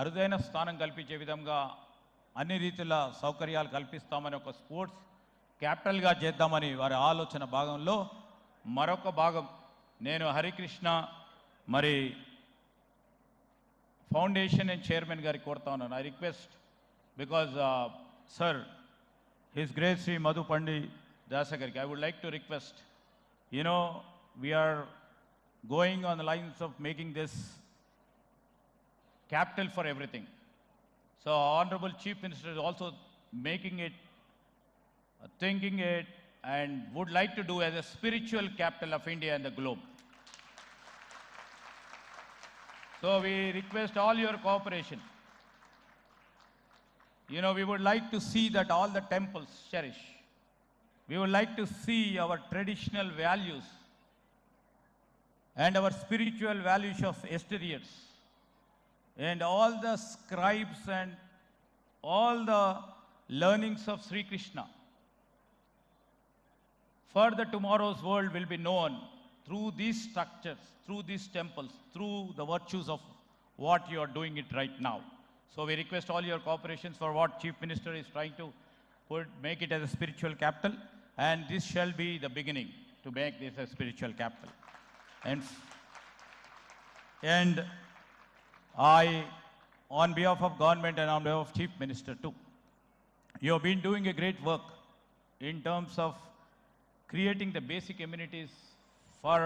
అరుదైన స్థానం కల్పించే విధంగా అన్ని రీతిల సౌకర్యాలు కల్పిస్తామని ఒక స్పోర్ట్స్ క్యాపిటల్గా చేద్దామని వారి ఆలోచన భాగంలో మరొక భాగం నేను హరికృష్ణ మరి ఫౌండేషన్ అండ్ చైర్మన్ గారికి కోరుతా ఉన్నాను. I request because sir his great Shri Madhu Pandit Dasa గారికి I would like to request we're going on the lines of making this capital for everything. So Honorable Chief Minister is also making it, thinking it, and would like to do as a spiritual capital of India and the globe. So we request all your cooperation. We would like to see that all the temples cherish. We would like to see our traditional values and our spiritual values of yesteryears, and all the scribes and all the learnings of Sri Krishna. Further, tomorrow's world will be known through these structures, through these temples, through the virtues of what you are doing it right now. So we request all your cooperation for what Chief Minister is trying to make it as a spiritual capital, and this shall be the beginning to make this a spiritual capital. And I, on behalf of government and on behalf of Chief Minister too, you have been doing a great work in terms of creating the basic amenities for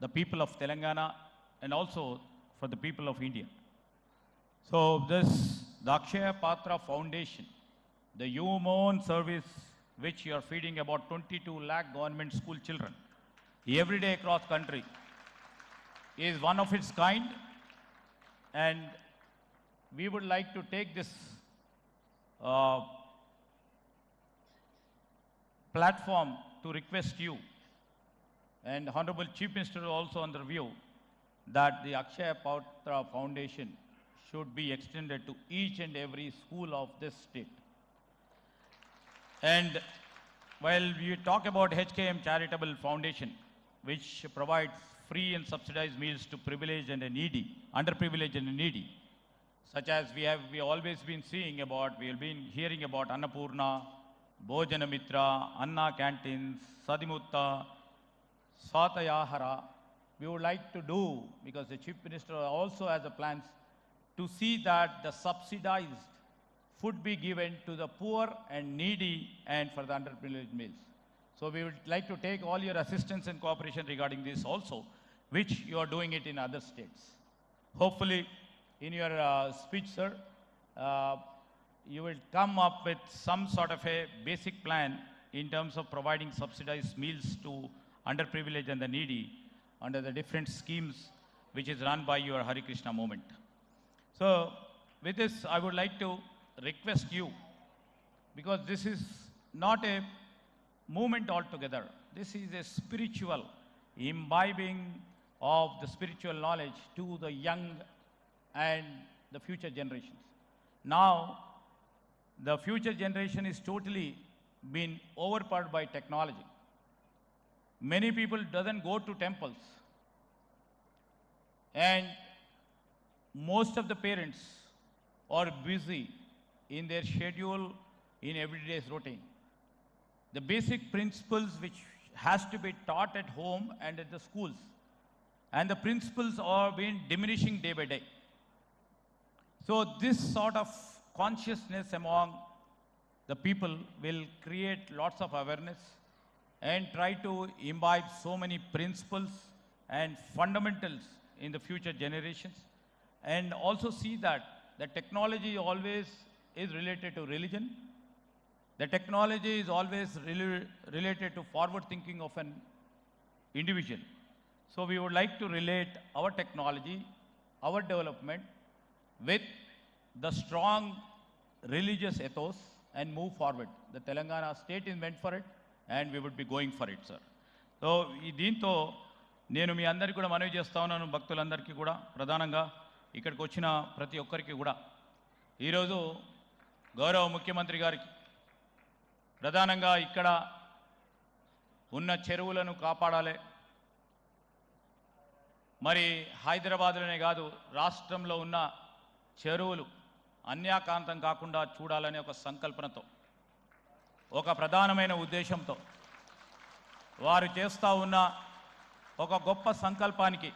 the people of Telangana and also for the people of India. So the Akshaya Patra Foundation, the human service which you are feeding about 22 lakh government school children every day across country, is one of its kind, and we would like to take this platform to request you and Honorable Chief Minister also on the view that the Akshaya Patra Foundation should be extended to each and every school of this state. And while we talk about HKM Charitable Foundation, which provides free and subsidized meals to privileged and needy, underprivileged and needy, such as we always been seeing about, we have been hearing about Annapurna, Bhojana Mitra, Anna Canteens, Sadimutta, Swatayahara. We would like to do, because the Chief Minister also has a plans to see that the subsidized food be given to the poor and needy and for the underprivileged meals. So we would like to take all your assistance and cooperation regarding this also, which you are doing it in other states. Hopefully, in your speech, sir, you will come up with some sort of a basic plan in terms of providing subsidized meals to underprivileged and the needy under the different schemes which is run by your Hare Krishna movement. So with this, I would like to request you, because this is not a movement altogether. This is a spiritual imbibing of the spiritual knowledge to the young and the future generations. Now, the future generation is totally been overpowered by technology. Many people doesn't go to temples, and most of the parents are busy in their schedule in everyday's routine. The basic principles which has to be taught at home and at the schools, and the principles are being diminishing day by day. So this sort of consciousness among the people will create lots of awareness and try to imbibe so many principles and fundamentals in the future generations, and also see that the technology always is related to religion. The technology is always related to forward thinking of an individual. So we would like to relate our technology, our development with the strong religious ethos and move forward. The Telangana state is meant for it and we would be going for it, sir. So దీంతో నేను మీ అందరికీ కూడా మనవి చేస్తా ఉన్నాను, భక్తులందరికీ కూడా, ప్రధానంగా ఇక్కడికి వచ్చిన ప్రతి ఒక్కరికి కూడా, ఈరోజు గౌరవ ముఖ్యమంత్రి గారికి ప్రధానంగా ఇక్కడ ఉన్న చెరువులను కాపాడాలి, మరి హైదరాబాద్లోనే కాదు రాష్ట్రంలో ఉన్న చెరువులు అన్యాకాంతం కాకుండా చూడాలనే ఒక సంకల్పనతో, ఒక ప్రధానమైన ఉద్దేశంతో వారు చేస్తూ ఉన్న ఒక గొప్ప సంకల్పానికి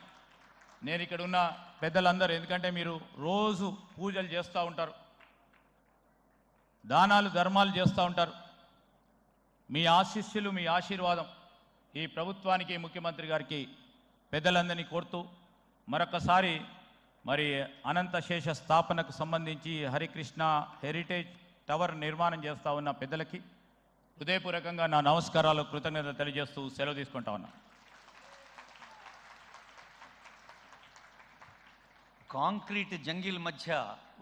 నేను ఇక్కడ ఉన్న పెద్దలందరూ, ఎందుకంటే మీరు రోజు పూజలు చేస్తూ ఉంటారు, దానాలు ధర్మాలు చేస్తూ ఉంటారు, మీ ఆశీస్సులు మీ ఆశీర్వాదం ఈ ప్రభుత్వానికి ముఖ్యమంత్రి గారికి పెద్దలందరినీ కోరుతూ మరొకసారి మరి అనంత శేష స్థాపనకు సంబంధించి హరికృష్ణ హెరిటేజ్ టవర్ నిర్మాణం చేస్తూ ఉన్న పెద్దలకి హృదయపూర్వకంగా నా నమస్కారాలు కృతజ్ఞతలు తెలియజేస్తూ సెలవు తీసుకుంటా ఉన్నా. కాంక్రీట్ జంగిల్ మధ్య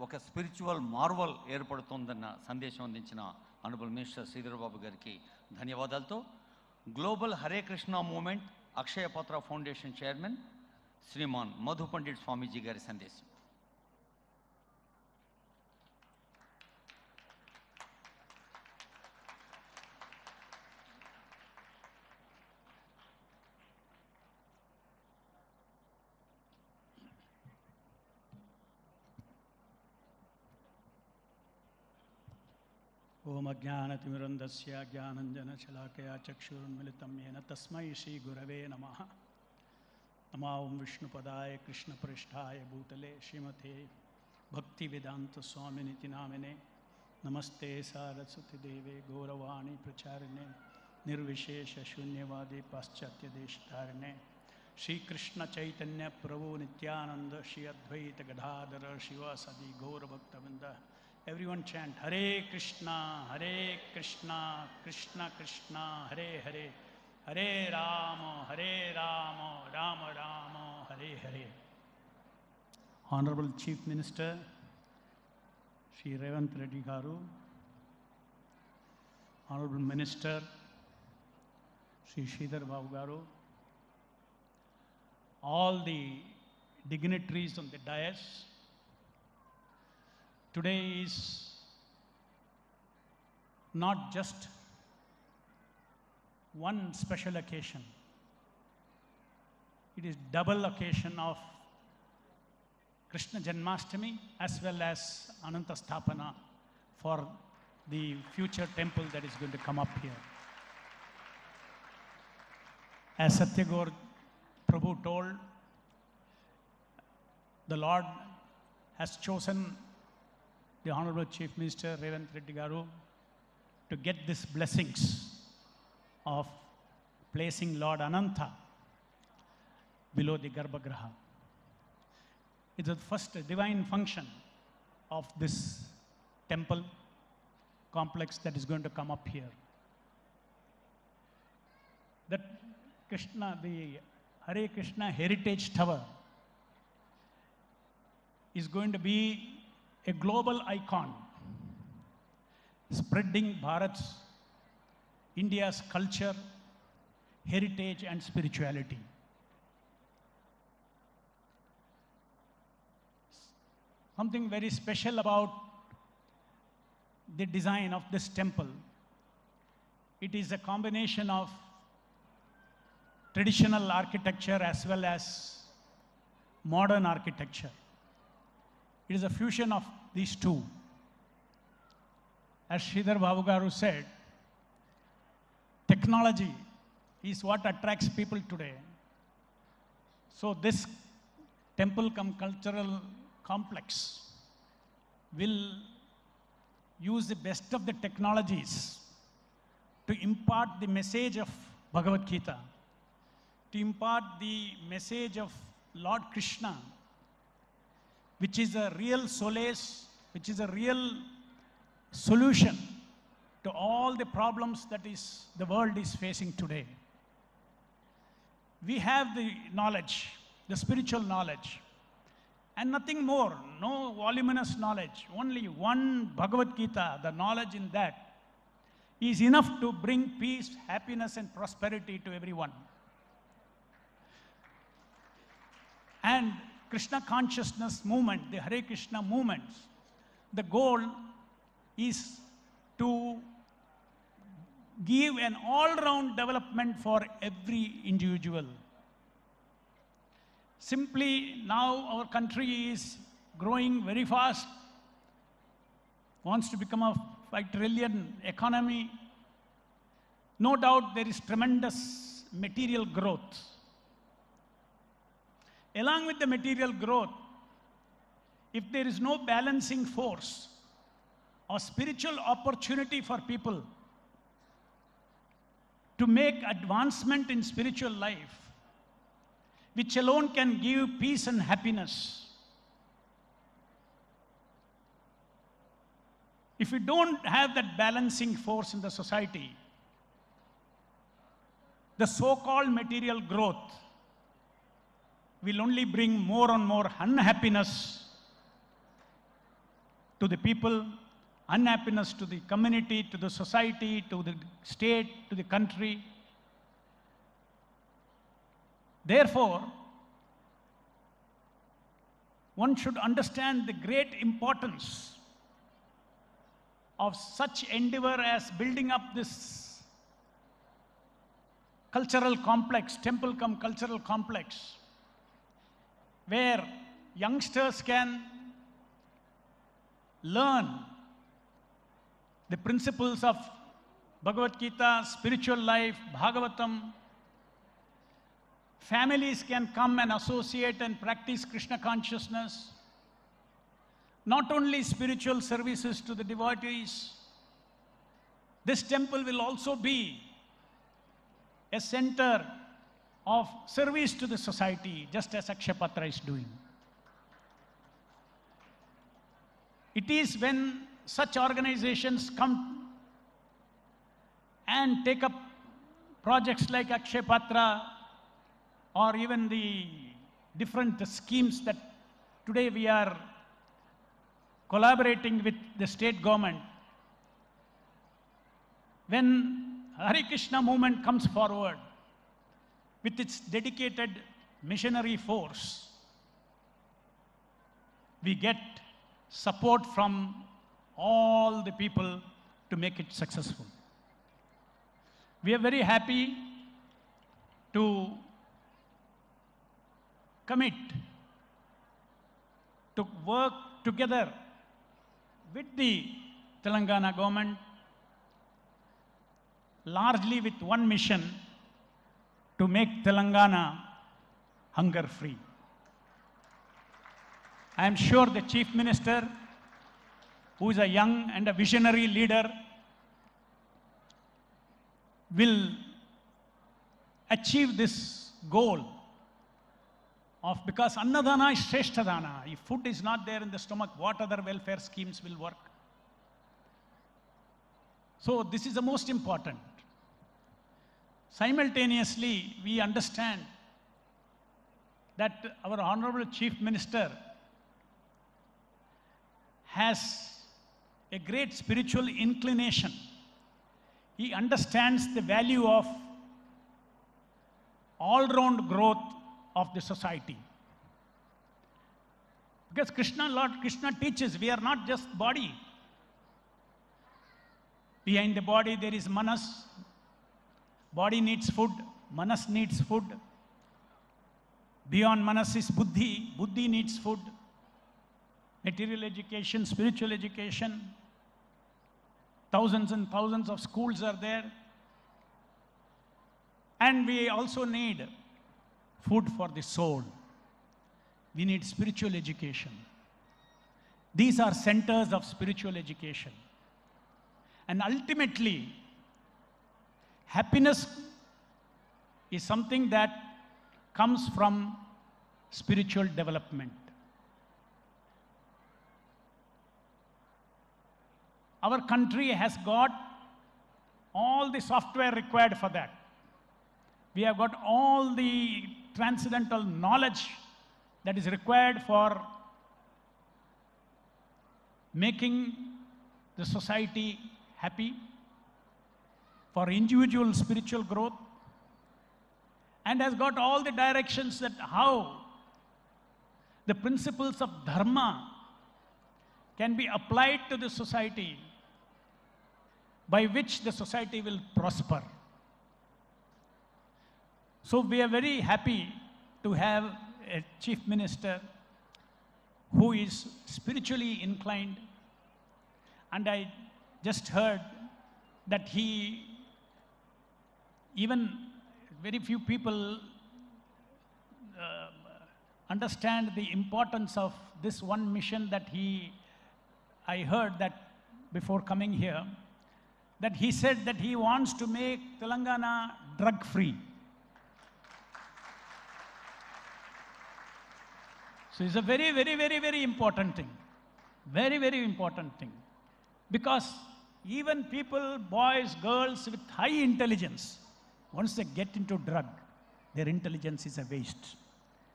ఒక స్పిరిచువల్ మార్వల్ ఏర్పడుతుందన్న సందేశం అందించిన ఆనరబుల్ మినిస్టర్ శ్రీధర్ బాబు గారికి ధన్యవాదాలతో గ్లోబల్ హరే కృష్ణ మూవ్మెంట్ అక్షయపాత్ర ఫౌండేషన్ చైర్మన్ శ్రీమాన్ మధు పండిట్ స్వామీజీ గారి సందేశం. ओम अज्ञानतिमिरन्दस्य ज्ञानञ्जनशलाकया चक्षुरुन्मिलितं येन तस्मै श्रीगुरवे नमः. नमो ओं विष्णुपदाय कृष्णपृष्ठाय भूतले श्रीमते भक्तिवेदान्तस्वामिनिति नामिने. नमस्ते सारस्वतीदेवे गौरवाणी प्रचारिणे निर्विशेषशून्यवादी पाश्चात्यदेशतारिणे. श्रीकृष्णचैतन्य प्रभु Nityanand Shri Advaita Gadadhar शिवासदि गौरभक्तवृंद. Everyone chant Hare Krishna, Krishna Krishna, Hare Hare, Hare Rama, Rama Rama, Hare Hare. Honorable Chief Minister, Shri Revanth Reddy Garu, Honorable Minister, Shri Sridhar Babu Garu, all the dignitaries on the dais. Today is not just one special occasion. It is double occasion of Krishna Janmashtami as well as Ananta Sthapana for the future temple that is going to come up here. As Satyagor Prabhu told, the Lord has chosen the Honorable Chief Minister Revanth Reddy Garu to get these blessings of placing Lord Ananta below the Garbhagraha. It's the first divine function of this temple complex that is going to come up here. That Krishna, the Hare Krishna Heritage Tower is going to be a global icon, spreading Bharat's, India's culture, heritage and spirituality. Something very special about the design of this temple. It is a combination of traditional architecture as well as modern architecture. It is a fusion of these two. As Sridhar Babu Garu said, technology is what attracts people today. So this temple cum cultural complex will use the best of the technologies to impart the message of Bhagavad Gita, to impart the message of Lord Krishna, which is a real solace, which is a real solution to all the problems that the world is facing today. We have the knowledge, the spiritual knowledge, and nothing more, no voluminous knowledge, only one Bhagavad Gita, the knowledge in that is enough to bring peace, happiness, and prosperity to everyone. And Krishna consciousness movement, the Hare Krishna movements, the goal is to give an all-round development for every individual. Simply now our country is growing very fast, wants to become a 5 trillion economy. No doubt there is tremendous material growth. Along with the material growth, if there is no balancing force or spiritual opportunity for people to make advancement in spiritual life, which alone can give peace and happiness. If we don't have that balancing force in the society, the so-called material growth will only bring more and more unhappiness to the people, unhappiness to the community, to the society, to the state, to the country. Therefore, one should understand the great importance of such endeavor as building up this cultural complex, temple cum cultural complex, where youngsters can learn the principles of Bhagavad Gita, spiritual life, Bhagavatam. Families can come and associate and practice Krishna consciousness. Not only spiritual services to the devotees, this temple will also be a center of service to the society, just as Akshayapatra is doing. It is when such organizations come and take up projects like Akshayapatra or even the different schemes that today we are collaborating with the state government. When Hare Krishna movement comes forward with its dedicated missionary force, we get support from all the people to make it successful. We are very happy to commit to work together with the Telangana government, largely with one mission, to make Telangana hunger-free. I am sure the Chief Minister, who is a young and a visionary leader, will achieve this goal of, because Annadana is Shrestadana. If food is not there in the stomach, what other welfare schemes will work? So this is the most important. Simultaneously, we understand that our Honorable Chief Minister has a great spiritual inclination. He understands the value of all-round growth of the society. Because Lord Krishna teaches we are not just body. Behind the body there is manas. Body needs food, manas needs food. Beyond manas is buddhi, buddhi needs food. Material education, spiritual education. Thousands and thousands of schools are there. And we also need food for the soul. We need spiritual education. These are centers of spiritual education. And ultimately, happiness is something that comes from spiritual development. Our country has got all the software required for that. We have got all the transcendental knowledge that is required for making the society happy, for individual spiritual growth, and has got all the directions that how the principles of dharma can be applied to the society, by which the society will prosper. So we are very happy to have a chief minister who is spiritually inclined, and I just heard that even very few people understand the importance of this one mission that I heard that before coming here, that he said that he wants to make Telangana drug-free. So it's a very, very, very, very important thing. Very, very important thing. Because even people, boys, girls with high intelligence, once they get into drug, their intelligence is a waste.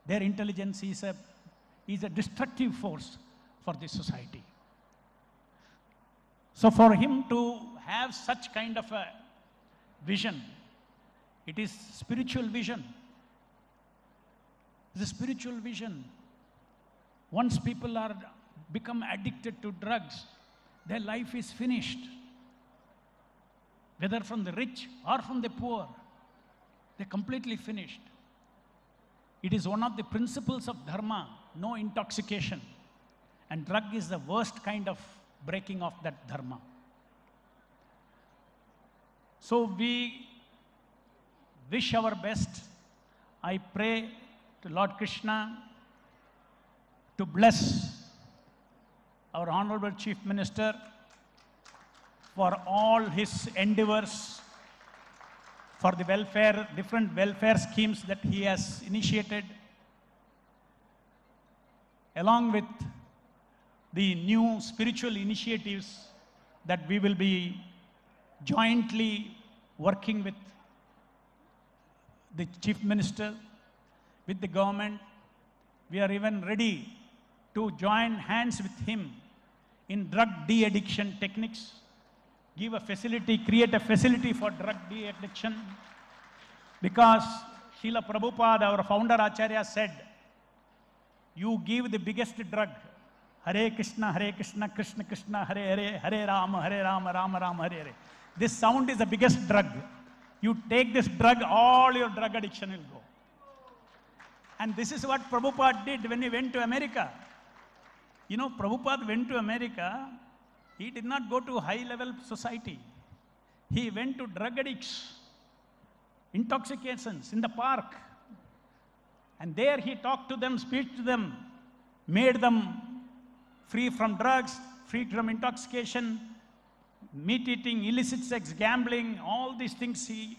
Their intelligence is a destructive force for the society. So for him to have such kind of a vision, it is spiritual vision. It's a spiritual vision. Once people are become addicted to drugs, their life is finished. Whether from the rich or from the poor, they're completely finished. It is one of the principles of dharma, no intoxication. And drug is the worst kind of breaking of that dharma. So we wish our best. I pray to Lord Krishna to bless our Honorable Chief Minister for all his endeavors, for the welfare, different welfare schemes that he has initiated, along with the new spiritual initiatives that we will be jointly working with the Chief Minister, with the government. We are even ready to join hands with him in drug de-addiction techniques, give a facility, create a facility for drug de-addiction. Because Srila Prabhupada, our founder Acharya, said, you give the biggest drug, Hare Krishna, Krishna Krishna, Hare Hare, Hare Rama, Rama Rama, Hare Hare. This sound is the biggest drug. You take this drug, all your drug addiction will go. And this is what Prabhupada did when he went to America. You know, Prabhupada went to America, he did not go to high-level society. He went to drug addicts, intoxications in the park. And there he talked to them, speak to them, made them free from drugs, free from intoxication, meat eating, illicit sex, gambling, all these things he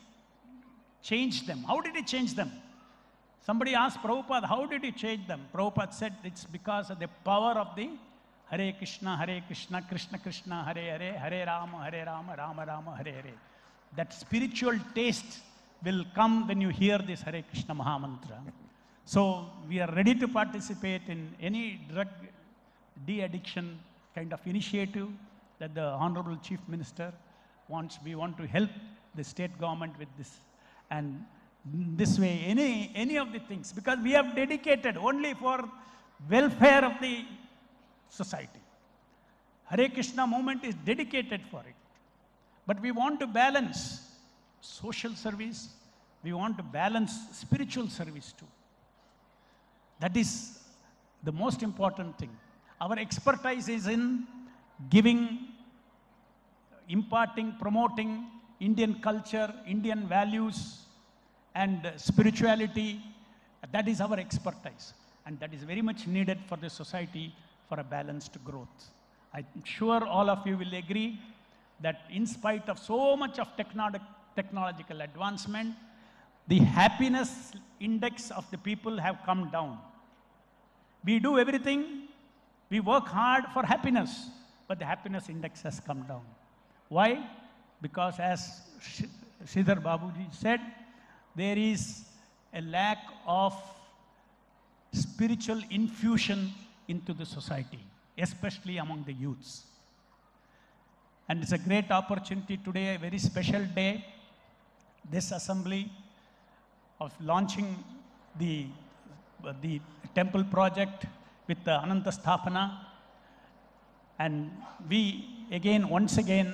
changed them. How did he change them? Somebody asked Prabhupada, how did he change them? Prabhupada said, it's because of the power of the Hare Krishna, Krishna Krishna, Hare Hare, Hare Rama, Rama Rama, Hare Hare. That spiritual taste will come when you hear this Hare Krishna Mahamantra. So we are ready to participate in any drug de-addiction kind of initiative that the Honorable Chief Minister wants. We want to help the state government with this. And this way, any of the things, because we have dedicated only for welfare of the society. Hare Krishna movement is dedicated for it. But we want to balance social service, we want to balance spiritual service too. That is the most important thing. Our expertise is in giving, imparting, promoting Indian culture, Indian values, and spirituality. That is our expertise. And that is very much needed for the society for a balanced growth. I'm sure all of you will agree that in spite of so much of technological advancement, the happiness index of the people have come down. We do everything, we work hard for happiness, but the happiness index has come down. Why? Because as Sridhar Babuji said, there is a lack of spiritual infusion into the society, especially among the youths. And it's a great opportunity today, a very special day, this assembly of launching the temple project with the Ananta Sthapana. And we once again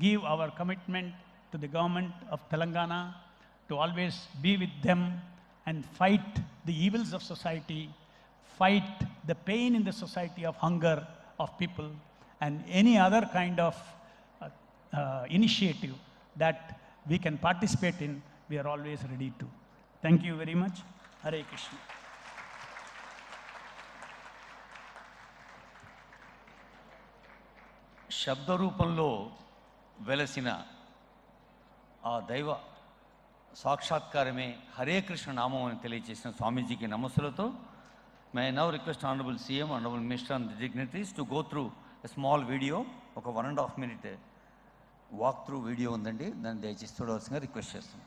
give our commitment to the government of Telangana to always be with them and fight the evils of society, fight the pain in the society of hunger of people, and any other kind of initiative that we can participate in, we are always ready to. Thank you very much. Hare Krishna. శబ్ద రూపంలో వెలసిన ఆ దైవ సాక్షాత్కారమే హరే కృష్ణ నామం అని తెలియజేసిన స్వామీజీకి నమస్సులతో may I now request honourable CM, honourable minister and dignitaries to go through a small video. ఒక 1.5 minute వాక్ త్రూ వీడియో ఉందండి, దాన్ని దయచేసి చూడవలసిందిగా రిక్వెస్ట్ చేస్తున్నాను.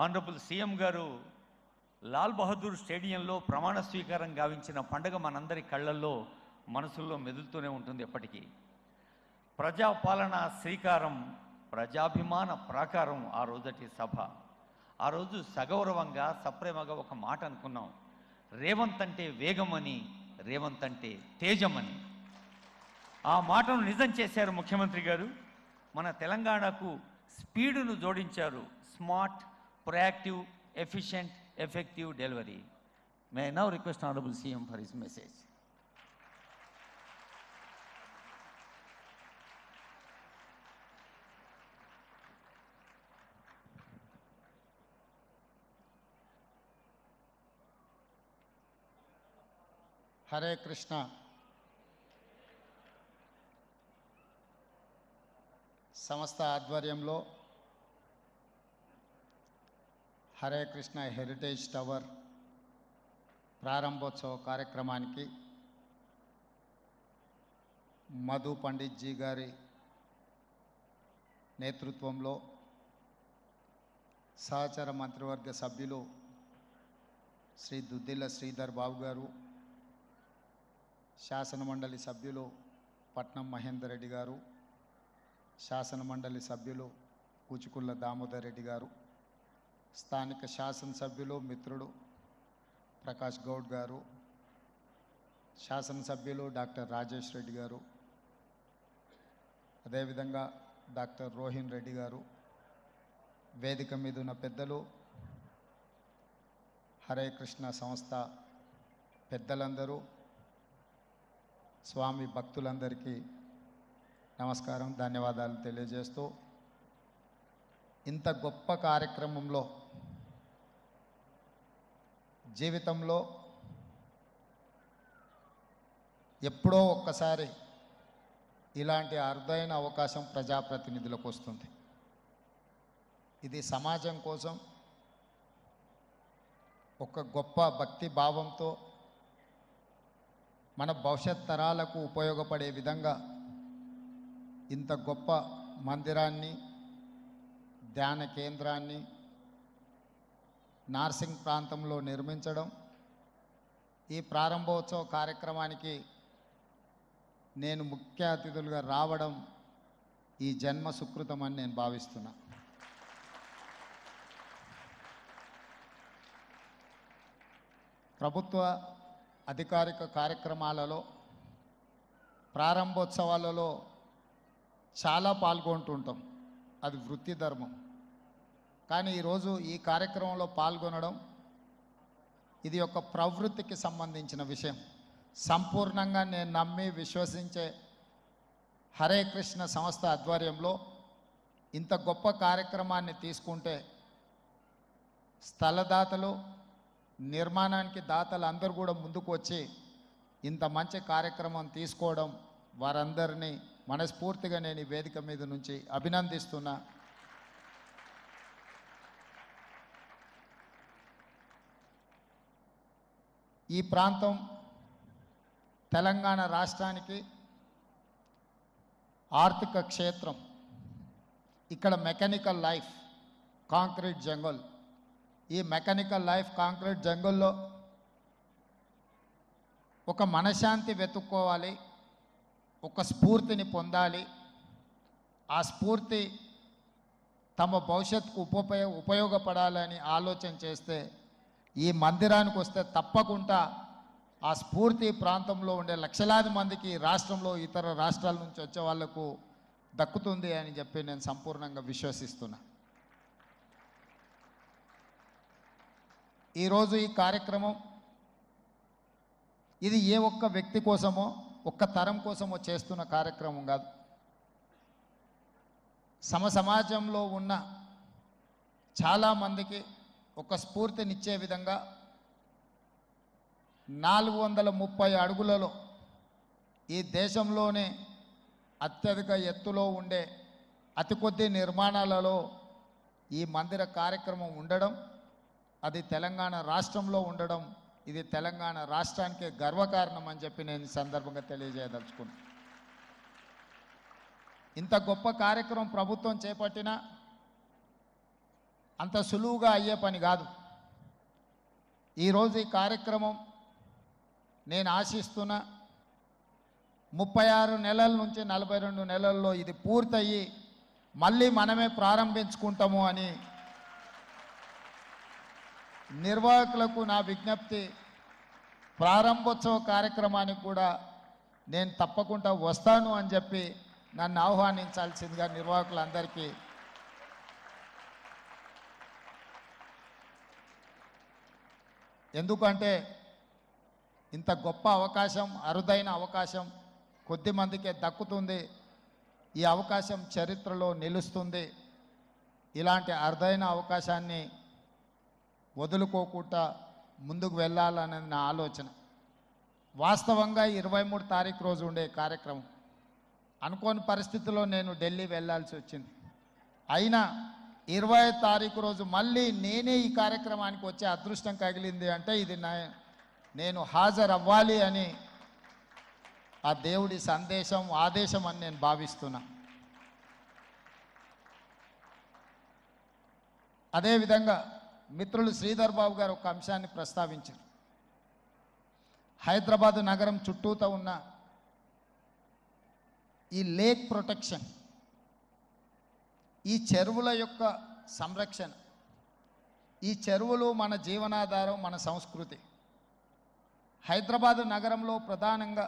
ఆనరబుల్ సీఎం గారు లాల్ బహదూర్ స్టేడియంలో ప్రమాణ స్వీకారం గావించిన పండుగ మనందరి కళ్ళల్లో మనసుల్లో మెదులుతూనే ఉంటుంది ఎప్పటికీ. ప్రజాపాలన శ్రీకారం, ప్రజాభిమాన ప్రాకారం ఆ రోజటి సభ. ఆ రోజు సగౌరవంగా సప్రేమగా ఒక మాట అనుకున్నాం, రేవంత్ అంటే వేగమని, రేవంత్ అంటే తేజమని. ఆ మాటను నిజం చేశారు ముఖ్యమంత్రి గారు. మన తెలంగాణకు స్పీడును జోడించారు, smart, proactive, efficient, effective delivery. May I now request Honorable CM for his message. Hare Krishna. సంస్థ ఆధ్వర్యంలో హరే కృష్ణ హెరిటేజ్ టవర్ ప్రారంభోత్సవ కార్యక్రమానికి మధు పండిత్ జీ గారి నేతృత్వంలో సహచర మంత్రివర్గ సభ్యులు శ్రీ దుద్దిల్ల శ్రీధర్ బాబు గారు, శాసనమండలి సభ్యులు పట్నం మహేందర్ రెడ్డి గారు, శాసనమండలి సభ్యులు కూచుకుళ్ళ దామోదర్ రెడ్డి గారు, స్థానిక శాసనసభ్యులు మిత్రుడు ప్రకాష్ గౌడ్ గారు, శాసనసభ్యులు డాక్టర్ రాజేష్ రెడ్డి గారు, అదేవిధంగా డాక్టర్ రోహిన్ రెడ్డి గారు, వేదిక మీద ఉన్న పెద్దలు, హరే కృష్ణ సంస్థ పెద్దలందరూ, స్వామి భక్తులందరికీ నమస్కారం, ధన్యవాదాలు తెలియజేస్తూ, ఇంత గొప్ప కార్యక్రమంలో జీవితంలో ఎప్పుడో ఒక్కసారి ఇలాంటి అరుదైన అవకాశం ప్రజాప్రతినిధులకు వస్తుంది. ఇది సమాజం కోసం ఒక గొప్ప భక్తి భావంతో మన భవిష్యత్ తరాలకు ఉపయోగపడే విధంగా ఇంత గొప్ప మందిరాన్ని, ధ్యాన కేంద్రాన్ని నార్సింగ్ ప్రాంతంలో నిర్మించడం, ఈ ప్రారంభోత్సవ కార్యక్రమానికి నేను ముఖ్య అతిథులుగా రావడం ఈ జన్మ సుకృతం అని నేను భావిస్తున్నా. ప్రభుత్వ అధికారిక కార్యక్రమాలలో, ప్రారంభోత్సవాలలో చాలా పాల్గొంటుంటాం, అది వృత్తి ధర్మం. కానీ ఈరోజు ఈ కార్యక్రమంలో పాల్గొనడం ఇది ఒక ప్రవృత్తికి సంబంధించిన విషయం. సంపూర్ణంగా నేను నమ్మి విశ్వసించే హరే కృష్ణ సంస్థ ఆధ్వర్యంలో ఇంత గొప్ప కార్యక్రమాన్ని తీసుకుంటే స్థలదాతలు, నిర్మాణానికి దాతలు అందరూ కూడా ముందుకు వచ్చి ఇంత మంచి కార్యక్రమం తీసుకోవడం, వారందరినీ మనస్ఫూర్తిగా నేను ఈ వేదిక మీద నుంచి అభినందిస్తున్నా. ఈ ప్రాంతం తెలంగాణ రాష్ట్రానికి ఆర్థిక క్షేత్రం. ఇక్కడ మెకానికల్ లైఫ్, కాంక్రీట్ జంగల్. ఈ మెకానికల్ లైఫ్, కాంక్రీట్ జంగల్లో ఒక మనశ్శాంతి వెతుక్కోవాలి, ఒక స్ఫూర్తిని పొందాలి. ఆ స్ఫూర్తి తమ భవిష్యత్తుకు ఉపయోగపడాలని ఆలోచన చేస్తే ఈ మందిరానికి వస్తే తప్పకుండా ఆ స్ఫూర్తి ప్రాంతంలో ఉండే లక్షలాది మందికి, రాష్ట్రంలో ఇతర రాష్ట్రాల నుంచి వచ్చే వాళ్లకు దక్కుతుంది అని చెప్పి నేను సంపూర్ణంగా విశ్వసిస్తున్నా. ఈరోజు ఈ కార్యక్రమం ఇది ఏ ఒక్క వ్యక్తి కోసమో, ఒక్క తరం కోసమో చేస్తున్న కార్యక్రమం కాదు. సమాజంలో ఉన్న చాలామందికి ఒక స్ఫూర్తినిచ్చే విధంగా 430 అడుగులలో ఈ దేశంలోనే అత్యధిక ఎత్తులో ఉండే అతి కొద్ది నిర్మాణాలలో ఈ మందిర కార్యక్రమం ఉండడం, అది తెలంగాణ రాష్ట్రంలో ఉండడం, ఇది తెలంగాణ రాష్ట్రానికి గర్వకారణం అని చెప్పి నేను ఈ సందర్భంగా తెలియజేయదలుచుకున్నాను. ఇంత గొప్ప కార్యక్రమం ప్రభుత్వం చేపట్టినా అంత సులువుగా అయ్యే పని కాదు. ఈరోజు ఈ కార్యక్రమం నేను ఆశిస్తున్న 36 నెలల నుంచి 42 నెలల్లో ఇది పూర్తయ్యి మళ్ళీ మనమే ప్రారంభించుకుంటాము అని నిర్వాహకులకు నా విజ్ఞప్తి. ప్రారంభోత్సవ కార్యక్రమానికి కూడా నేను తప్పకుండా వస్తాను అని చెప్పి నన్ను ఆహ్వానించాల్సిందిగా నిర్వాహకులందరికీ ఎందుకంటే ఇంత గొప్ప అవకాశం, అరుదైన అవకాశం కొద్ది మందికే దక్కుతుంది. ఈ అవకాశం చరిత్రలో నిలుస్తుంది. ఇలాంటి అరుదైన అవకాశాన్ని వదులుకోకుండా ముందుకు వెళ్ళాలనేది నా ఆలోచన. వాస్తవంగా 23 తారీఖు రోజు ఉండే కార్యక్రమం అనుకోని పరిస్థితుల్లో నేను ఢిల్లీ వెళ్ళాల్సి వచ్చింది. అయినా 20 తారీఖు రోజు మళ్ళీ నేనే ఈ కార్యక్రమానికి వచ్చే అదృష్టం కలిగింది అంటే ఇది నేను హాజరు అవ్వాలి అని ఆ దేవుడి సందేశం, ఆదేశం అని నేను భావిస్తున్నా. అదేవిధంగా మిత్రులు శ్రీధర్ బాబు గారు ఒక అంశాన్ని ప్రస్తావించారు. హైదరాబాదు నగరం చుట్టూతో ఉన్న ఈ లేక్ ప్రొటెక్షన్, ఈ చెరువుల యొక్క సంరక్షణ, ఈ చెరువులు మన జీవనాధారం, మన సంస్కృతి. హైదరాబాదు నగరంలో ప్రధానంగా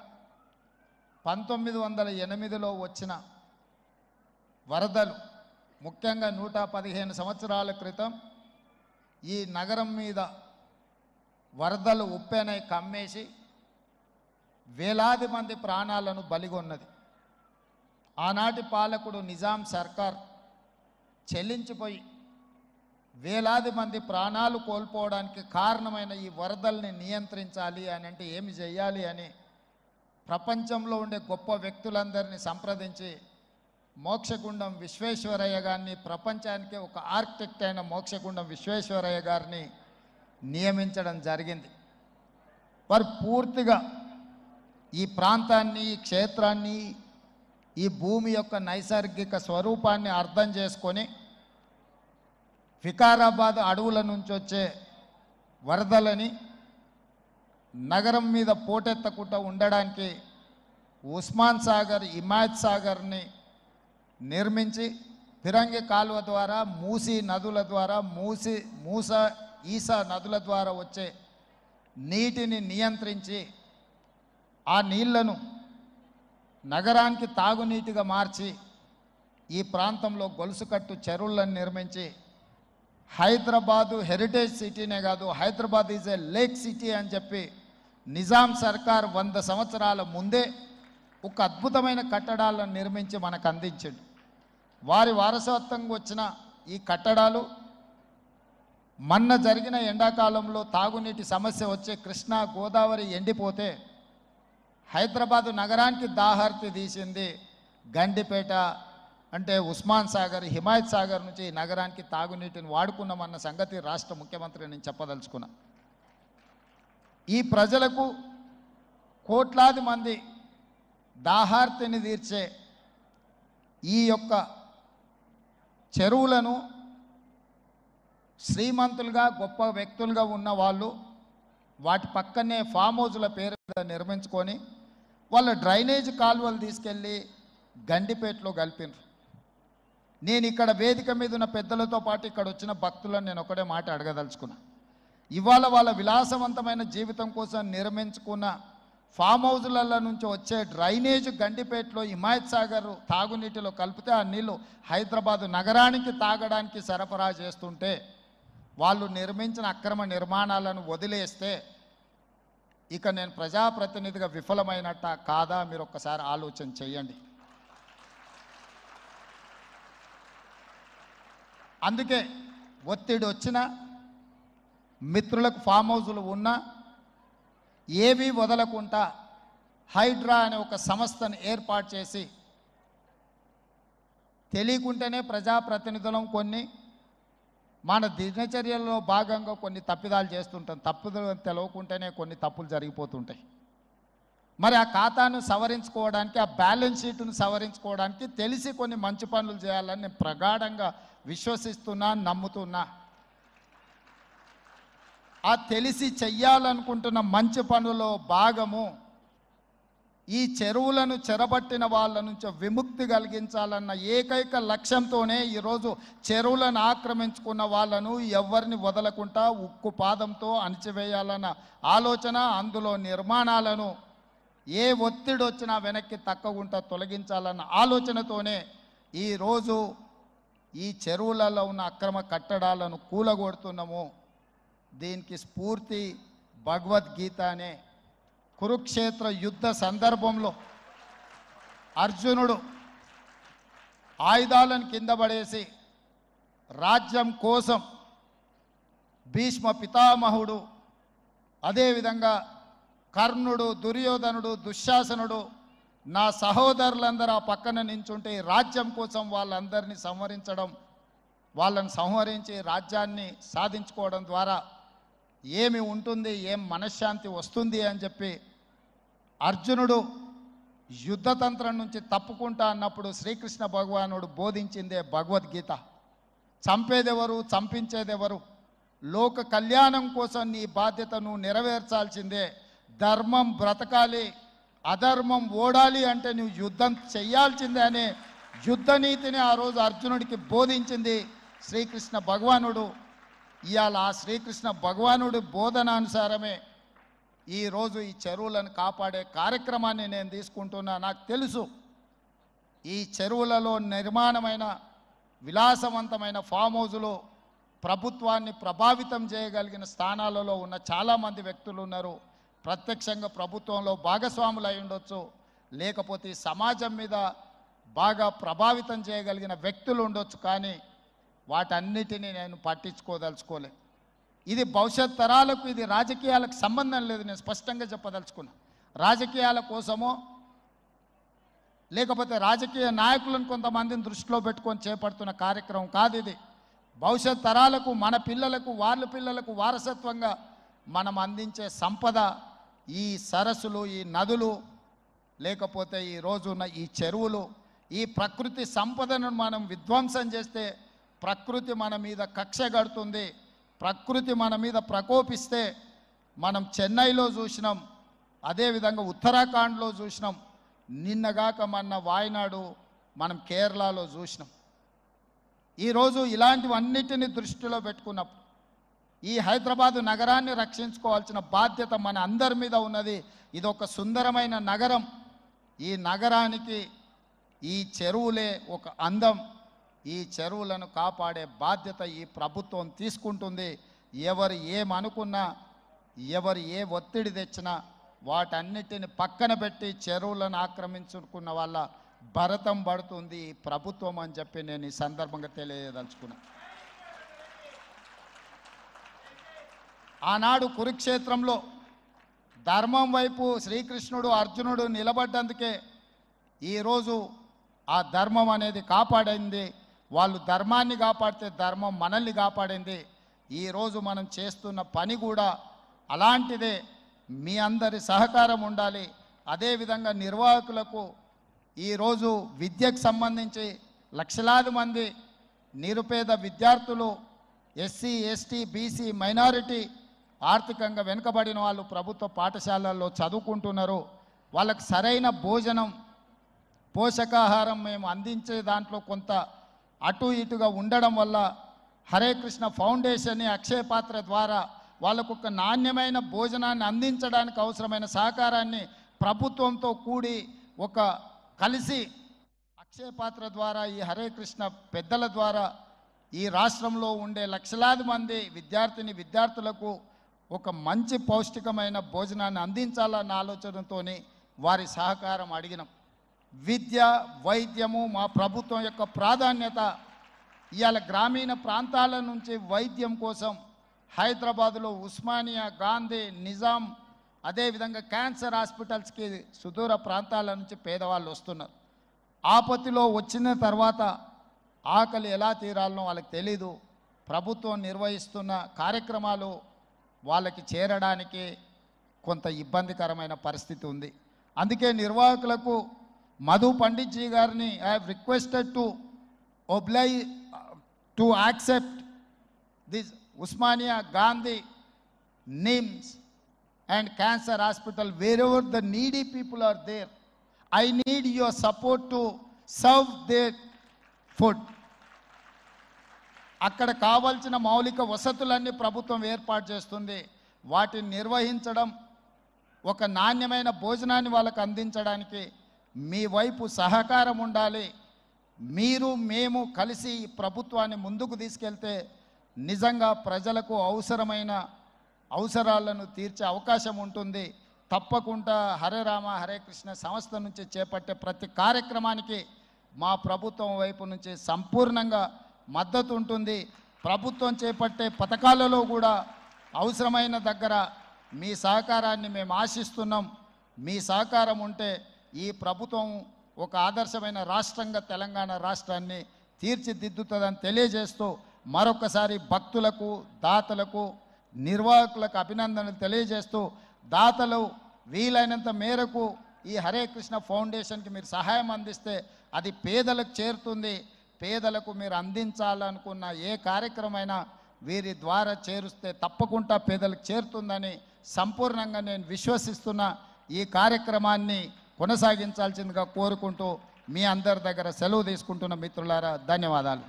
1908లో వచ్చిన వరదలు, ముఖ్యంగా 115 సంవత్సరాల క్రితం ఈ నగరం మీద వరదలు ఉప్పెనై కమ్మేసి వేలాది మంది ప్రాణాలను బలిగొన్నది. ఆనాటి పాలకుడు నిజాం సర్కార్ చెల్లించిపోయి వేలాది మంది ప్రాణాలు కోల్పోవడానికి కారణమైన ఈ వరదల్ని నియంత్రించాలి అని అంటే ఏమి చేయాలి అని ప్రపంచంలో ఉండే గొప్ప వ్యక్తులందరినీ సంప్రదించి మోక్షగుండం విశ్వేశ్వరయ్య గారిని, ప్రపంచానికే ఒక ఆర్కిటెక్ట్ అయిన మోక్షగుండం విశ్వేశ్వరయ్య గారిని నియమించడం జరిగింది. వారు పూర్తిగా ఈ ప్రాంతాన్ని, ఈ క్షేత్రాన్ని, ఈ భూమి యొక్క నైసర్గిక స్వరూపాన్ని అర్థం చేసుకొని వికారాబాద్ అడవుల నుంచి వచ్చే వరదలని నగరం మీద పోటెత్తకుండా ఉండడానికి ఉస్మాన్ సాగర్, హిమాయత్ సాగర్ని నిర్మించి ఫిరంగి కాలువ ద్వారా, మూసీ నదుల ద్వారా, ఈసా నదుల ద్వారా వచ్చే నీటిని నియంత్రించి ఆ నీళ్లను నగరానికి తాగునీటిగా మార్చి ఈ ప్రాంతంలో గొలుసుకట్టు చెరువులను నిర్మించి హైదరాబాదు హెరిటేజ్ సిటీనే కాదు, Hyderabad is a lake city అని చెప్పి నిజాం సర్కార్ 100 సంవత్సరాల ముందే ఒక అద్భుతమైన కట్టడాలను నిర్మించి మనకు అందించాడు. వారి వారసత్వంగా వచ్చిన ఈ కట్టడాలు మొన్న జరిగిన ఎండాకాలంలో తాగునీటి సమస్య వచ్చే కృష్ణా, గోదావరి ఎండిపోతే హైదరాబాదు నగరానికి దాహార్తి తీసింది గండిపేట, అంటే ఉస్మాన్ సాగర్, హిమాయత్ సాగర్ నుంచి ఈ నగరానికి తాగునీటిని వాడుకున్నామన్న సంగతి రాష్ట్ర ముఖ్యమంత్రి నేను చెప్పదలుచుకున్నా. ఈ ప్రజలకు కోట్లాది మంది దాహార్తిని తీర్చే ఈ యొక్క చెరువులను శ్రీమంతులుగా, గొప్ప వ్యక్తులుగా ఉన్న వాళ్ళు వాటి పక్కనే ఫామ్ హౌజుల పేరు మీద నిర్మించుకొని వాళ్ళ డ్రైనేజ్ కాలువలు తీసుకెళ్ళి గండిపేటలో కలిపినారు. నేను ఇక్కడ వేదిక మీద ఉన్న పెద్దలతో పాటు ఇక్కడ వచ్చిన భక్తులను నేను ఒకటే మాట అడగదలుచుకున్నా. ఇవాళ వాళ్ళ విలాసవంతమైన జీవితం కోసం నిర్మించుకున్న ఫామ్ హౌజుల నుంచి వచ్చే డ్రైనేజ్ గండిపేటలో హిమాయత్ సాగర్ తాగునీటిలో కలిపితే ఆ నీళ్లు హైదరాబాదు నగరానికి తాగడానికి సరఫరా చేస్తుంటే వాళ్ళు నిర్మించిన అక్రమ నిర్మాణాలను వదిలేస్తే ఇక నేను ప్రజాప్రతినిధిగా విఫలమైనట్ట కాదా మీరు ఒక్కసారి ఆలోచన చేయండి. అందుకే ఒత్తిడి వచ్చినా, మిత్రులకు ఫామ్ హౌజులు ఉన్నా ఏవి వదలకుండా హైడ్రా అనే ఒక సంస్థను ఏర్పాటు చేసి తెలియకుంటేనే ప్రజాప్రతినిధులం కొన్ని మన దినచర్యల్లో భాగంగా కొన్ని తప్పిదాలు చేస్తుంటాం. తప్పులు తెలవకుంటేనే కొన్ని తప్పులు జరిగిపోతుంటాయి. మరి ఆ ఖాతాను సవరించుకోవడానికి, ఆ బ్యాలెన్స్ షీట్ను సవరించుకోవడానికి తెలిసి కొన్ని మంచి పనులు చేయాలని నేను ప్రగాఢంగా విశ్వసిస్తున్నా, నమ్ముతున్నా. ఆ తెలిసి చెయ్యాలనుకుంటున్న మంచి పనులో భాగము ఈ చెరువులను చెరబట్టిన వాళ్ళ నుంచి విముక్తి కలిగించాలన్న ఏకైక లక్ష్యంతోనే ఈరోజు చెరువులను ఆక్రమించుకున్న వాళ్ళను ఎవరిని వదలకుండా ఉక్కు పాదంతో అణిచివేయాలన్న ఆలోచన, అందులో నిర్మాణాలను ఏ ఒత్తిడి వచ్చినా వెనక్కి తక్కకుండా తొలగించాలన్న ఆలోచనతోనే ఈరోజు ఈ చెరువులలో ఉన్న అక్రమ కట్టడాలను కూలగొడుతున్నాము. దీనికి స్ఫూర్తి భగవద్గీత అనే కురుక్షేత్ర యుద్ధ సందర్భంలో అర్జునుడు ఆయుధాలను కింద పడేసి రాజ్యం కోసం భీష్మ పితామహుడు, అదేవిధంగా కర్ణుడు, దుర్యోధనుడు, దుశ్శాసనుడు, నా సహోదరులందరూ ఆ పక్కన నించుంటే రాజ్యం కోసం వాళ్ళందరినీ వాళ్ళని సంహరించి రాజ్యాన్ని సాధించుకోవడం ద్వారా ఏమి ఉంటుంది, ఏం మనశ్శాంతి వస్తుంది అని చెప్పి అర్జునుడు యుద్ధతంత్రం నుంచి తప్పుకుంటా అన్నప్పుడు శ్రీకృష్ణ భగవానుడు బోధించిందే భగవద్గీత. చంపేదెవరు, చంపించేదెవరు, లోక కళ్యాణం కోసం నీ బాధ్యతను నెరవేర్చాల్సిందే, ధర్మం బ్రతకాలి, అధర్మం ఓడాలి అంటే నువ్వు యుద్ధం చెయ్యాల్సిందే అనే యుద్ధనీతిని ఆ రోజు అర్జునుడికి బోధించింది శ్రీకృష్ణ భగవానుడు. ఇవాళ ఆ శ్రీకృష్ణ భగవానుడి బోధనానుసారమే ఈరోజు ఈ చెరువులను కాపాడే కార్యక్రమాన్ని నేను తీసుకుంటున్నా. నాకు తెలుసు ఈ చెరువులలో నిర్మాణమైన విలాసవంతమైన ఫామ్ హౌజులు ప్రభుత్వాన్ని ప్రభావితం చేయగలిగిన స్థానాలలో ఉన్న చాలామంది వ్యక్తులు ఉన్నారు. ప్రత్యక్షంగా ప్రభుత్వంలో భాగస్వాములు అయి ఉండొచ్చు, లేకపోతే సమాజం మీద బాగా ప్రభావితం చేయగలిగిన వ్యక్తులు ఉండొచ్చు. కానీ వాటన్నిటినీ నేను పట్టించుకోదలుచుకోలే. ఇది భవిష్యత్ తరాలకు, ఇది రాజకీయాలకు సంబంధం లేదు. నేను స్పష్టంగా చెప్పదలుచుకున్నా. రాజకీయాల కోసమో లేకపోతే రాజకీయ నాయకులను కొంతమందిని దృష్టిలో పెట్టుకొని చేపడుతున్న కార్యక్రమం కాదు ఇది. భవిష్యత్ తరాలకు, మన పిల్లలకు, వాళ్ళ పిల్లలకు వారసత్వంగా మనం అందించే సంపద ఈ సరస్సులు, ఈ నదులు, లేకపోతే ఈ రోజున్న ఈ చెరువులు. ఈ ప్రకృతి సంపదను మనం విధ్వంసం చేస్తే ప్రకృతి మన మీద కక్ష కడుతుంది. ప్రకృతి మన మీద ప్రకోపిస్తే మనం చెన్నైలో చూసినాం, అదేవిధంగా ఉత్తరాఖండ్లో చూసినాం, నిన్నగాక మొన్న వాయనాడు మనం కేరళలో చూసినాం. ఈరోజు ఇలాంటివన్నిటిని దృష్టిలో పెట్టుకున్నప్పుడు ఈ హైదరాబాదు నగరాన్ని రక్షించుకోవాల్సిన బాధ్యత మన అందరి మీద ఉన్నది. ఇది ఒక సుందరమైన నగరం. ఈ నగరానికి ఈ చెరువులే ఒక అందం. ఈ చెరువులను కాపాడే బాధ్యత ఈ ప్రభుత్వం తీసుకుంటుంది. ఎవరు ఏమనుకున్నా, ఎవరు ఏ ఒత్తిడి తెచ్చినా వాటన్నిటిని పక్కన పెట్టి చెరువులను ఆక్రమించుకున్న వాళ్ళ భరతం పడుతుంది ఈ ప్రభుత్వం అని చెప్పి నేను ఈ సందర్భంగా తెలియదలుచుకున్నా. ఆనాడు కురుక్షేత్రంలో ధర్మం వైపు శ్రీకృష్ణుడు, అర్జునుడు నిలబడ్డందుకే ఈరోజు ఆ ధర్మం అనేది కాపాడింది. వాళ్ళు ధర్మాన్ని కాపాడితే ధర్మం మనల్ని కాపాడింది. ఈరోజు మనం చేస్తున్న పని కూడా అలాంటిదే. మీ అందరి సహకారం ఉండాలి. అదేవిధంగా నిర్వాహకులకు ఈరోజు విద్యకు సంబంధించి లక్షలాది మంది నిరుపేద విద్యార్థులు, ఎస్సీ, ఎస్టీ, బీసీ, మైనారిటీ, ఆర్థికంగా వెనుకబడిన వాళ్ళు ప్రభుత్వ పాఠశాలల్లో చదువుకుంటున్నారు. వాళ్ళకు సరైన భోజనం, పోషకాహారం మేము అందించే దాంట్లో కొంత అటు ఇటుగా ఉండడం వల్ల హరే కృష్ణ ఫౌండేషన్, అక్షయ పాత్ర ద్వారా వాళ్ళకు ఒక నాణ్యమైన భోజనాన్ని అందించడానికి అవసరమైన సహకారాన్ని ప్రభుత్వంతో కూడి ఒక కలిసి అక్షయ పాత్ర ద్వారా, ఈ హరే కృష్ణ పెద్దల ద్వారా ఈ రాష్ట్రంలో ఉండే లక్షలాది మంది విద్యార్థులకు ఒక మంచి పౌష్టికమైన భోజనాన్ని అందించాలన్న ఆలోచనతో వారి సహకారం అడిగినాం. విద్య, వైద్యము మా ప్రభుత్వం యొక్క ప్రాధాన్యత. ఇవాళ గ్రామీణ ప్రాంతాల నుంచి వైద్యం కోసం హైదరాబాదులో ఉస్మానియా, గాంధీ, నిజాం, అదేవిధంగా క్యాన్సర్ హాస్పిటల్స్కి సుదూర ప్రాంతాల నుంచి పేదవాళ్ళు వస్తున్నారు. ఆపత్తిలో వచ్చిన తర్వాత ఆకలి ఎలా తీరాలనో వాళ్ళకి తెలీదు. ప్రభుత్వం నిర్వహిస్తున్న కార్యక్రమాలు వాళ్ళకి చేరడానికి కొంత ఇబ్బందికరమైన పరిస్థితి ఉంది. అందుకే నిర్వాహకులకు మధు పండిట్ జీ గారిని I have requested to accept this Osmania, Gandhi, NIMS and cancer hospital, wherever the needy people are there. I need your support to serve their food. అక్కడ కావాల్సిన మౌలిక వసతులన్నీ ప్రభుత్వం ఏర్పాటు చేస్తుంది. వాటిని నిర్వహించడం, ఒక నాణ్యమైన భోజనాన్ని వాళ్ళకు అందించడానికి మీ వైపు సహకారం ఉండాలి. మీరు మేము కలిసి ఈ ప్రభుత్వాన్ని ముందుకు తీసుకెళ్తే నిజంగా ప్రజలకు అవసరమైన అవసరాలను తీర్చే అవకాశం ఉంటుంది. తప్పకుండా హరే రామ హరే కృష్ణ సంస్థ నుంచి చేపట్టే ప్రతి కార్యక్రమానికి మా ప్రభుత్వం వైపు నుంచి సంపూర్ణంగా మద్దతు ఉంటుంది. ప్రభుత్వం చేపట్టే పథకాలలో కూడా అవసరమైన దగ్గర మీ సహకారాన్ని మేము ఆశిస్తున్నాం. మీ సహకారం ఉంటే ఈ ప్రభుత్వం ఒక ఆదర్శమైన రాష్ట్రంగా తెలంగాణ రాష్ట్రాన్ని తీర్చిదిద్దుతుందని తెలియజేస్తూ మరొకసారి భక్తులకు, దాతలకు, నిర్వాహకులకు అభినందనలు తెలియజేస్తూ, దాతలు వీలైనంత మేరకు ఈ హరే కృష్ణ ఫౌండేషన్కి మీరు సహాయం అందిస్తే అది పేదలకు చేరుతుంది. పేదలకు మీరు అందించాలనుకున్న ఏ కార్యక్రమమైనా వీరి ద్వారా చేరుస్తే తప్పకుండా పేదలకు చేరుతుందని సంపూర్ణంగా నేను విశ్వసిస్తున్నా. ఈ కార్యక్రమాన్ని కొనసాగించాల్సిందిగా కోరుకుంటూ మీ అందరి దగ్గర సెలవు తీసుకుంటున్న మిత్రులారా, ధన్యవాదాలు.